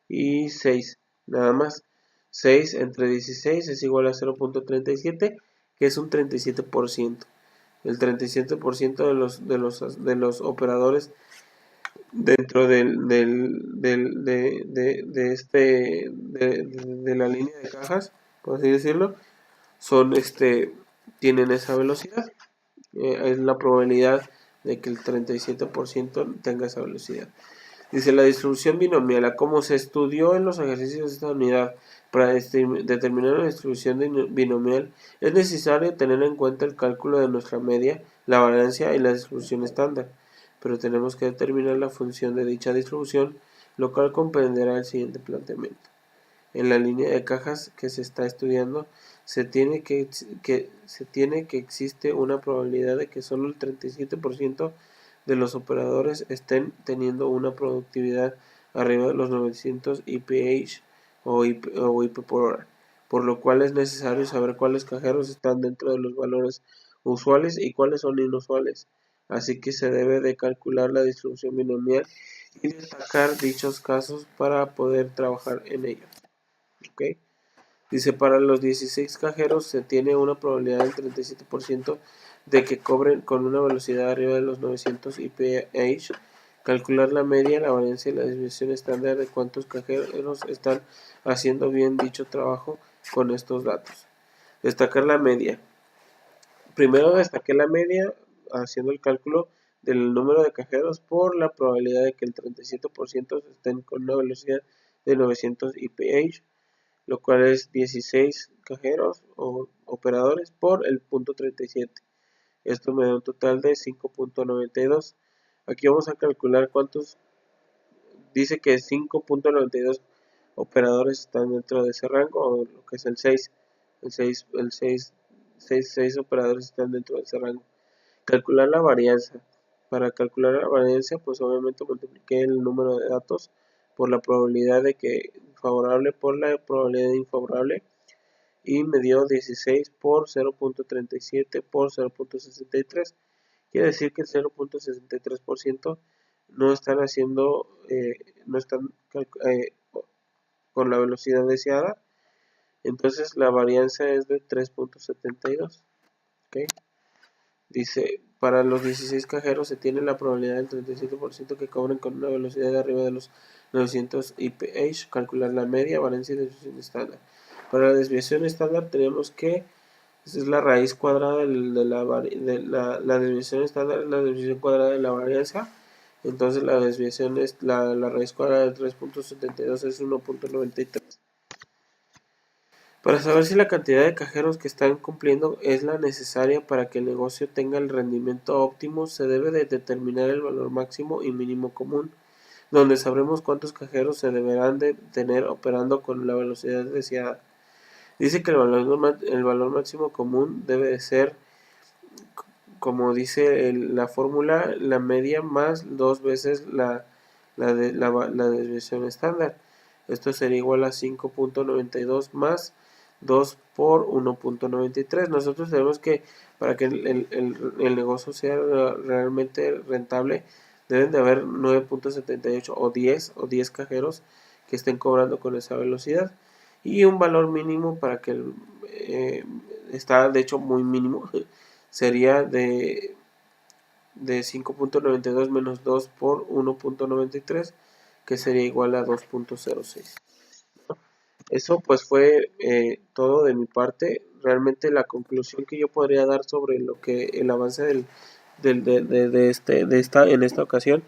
y 6, nada más. 6 entre 16 es igual a 0.37, que es un 37%. El 37% de los operadores dentro de la línea de cajas, por así decirlo, son tienen esa velocidad. Es la probabilidad de que el 37% tenga esa velocidad. Dice la distribución binomial, a como se estudió en los ejercicios de esta unidad para determinar la distribución binomial, es necesario tener en cuenta el cálculo de nuestra media, la variancia y la distribución estándar, pero tenemos que determinar la función de dicha distribución, lo cual comprenderá el siguiente planteamiento. En la línea de cajas que se está estudiando, se tiene que existe una probabilidad de que solo el 37% de los operadores estén teniendo una productividad arriba de los 900 IPH o IP por hora, por lo cual es necesario saber cuáles cajeros están dentro de los valores usuales y cuáles son inusuales. Así que se debe de calcular la distribución binomial y destacar dichos casos para poder trabajar en ellos. ¿Okay? Dice, para los 16 cajeros se tiene una probabilidad del 37% de que cobren con una velocidad arriba de los 900 IPH. Calcular la media, la varianza y la desviación estándar de cuántos cajeros están haciendo bien dicho trabajo con estos datos. Destacar la media. Primero destaqué la media haciendo el cálculo del número de cajeros por la probabilidad de que el 37% estén con una velocidad de 900 IPH, lo cual es 16 cajeros o operadores por el punto 37. Esto me da un total de 5.92. Aquí vamos a calcular cuántos. Dice que 5.92 operadores están dentro de ese rango, o lo que es el 6. El 6 operadores están dentro de ese rango. Calcular la varianza. Para calcular la varianza, pues obviamente multipliqué el número de datos por la probabilidad de que favorable por la probabilidad de infavorable y me dio 16 por 0.37 por 0.63. Quiere decir que el 0.63% no están haciendo, no están con la velocidad deseada. Entonces la varianza es de 3.72. ¿Okay? Dice, para los 16 cajeros se tiene la probabilidad del 37% que cobren con una velocidad de arriba de los 900 IPH. Calcular la media, varianza y desviación estándar. Para la desviación estándar tenemos que, esa es la raíz cuadrada la desviación estándar, es la desviación cuadrada de la varianza. Entonces la desviación es la raíz cuadrada de 3.72 es 1.93. Para saber si la cantidad de cajeros que están cumpliendo es la necesaria para que el negocio tenga el rendimiento óptimo, se debe de determinar el valor máximo y mínimo común, donde sabremos cuántos cajeros se deberán de tener operando con la velocidad deseada. Dice que el valor máximo común debe de ser, como dice la fórmula, la media más dos veces la desviación estándar. Esto sería igual a 5.92 más 2 por 1.93. Nosotros tenemos que, para que el negocio sea realmente rentable, deben de haber 9.78 o 10 cajeros que estén cobrando con esa velocidad. Y un valor mínimo para que está de hecho muy mínimo, sería de 5.92 menos 2 por 1.93, que sería igual a 2.06. Eso pues fue todo de mi parte. Realmente la conclusión que yo podría dar sobre lo que el avance en esta ocasión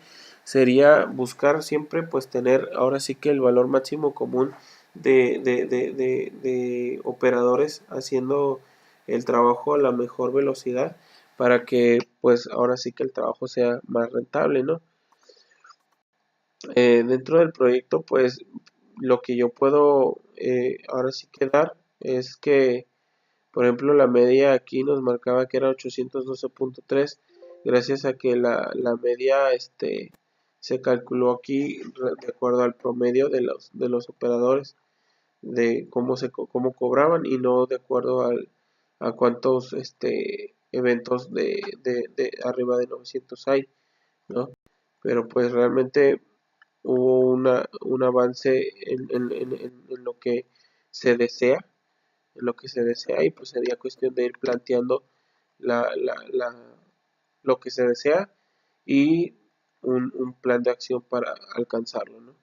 sería buscar siempre pues tener ahora sí que el valor máximo común de operadores haciendo el trabajo a la mejor velocidad para que pues ahora sí que el trabajo sea más rentable, ¿no? Dentro del proyecto pues lo que yo puedo ahora sí que dar es que, por ejemplo, la media aquí nos marcaba que era 812.3, gracias a que la media se calculó aquí de acuerdo al promedio de los operadores, de cómo cobraban y no de acuerdo a cuántos eventos de arriba de 900 hay, ¿no? Pero pues realmente hubo un avance en lo que se desea, y pues sería cuestión de ir planteando la, la, la- lo que se desea y un plan de acción para alcanzarlo, ¿no?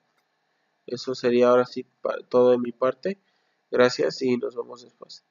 Eso sería ahora sí todo de mi parte. Gracias y nos vemos después.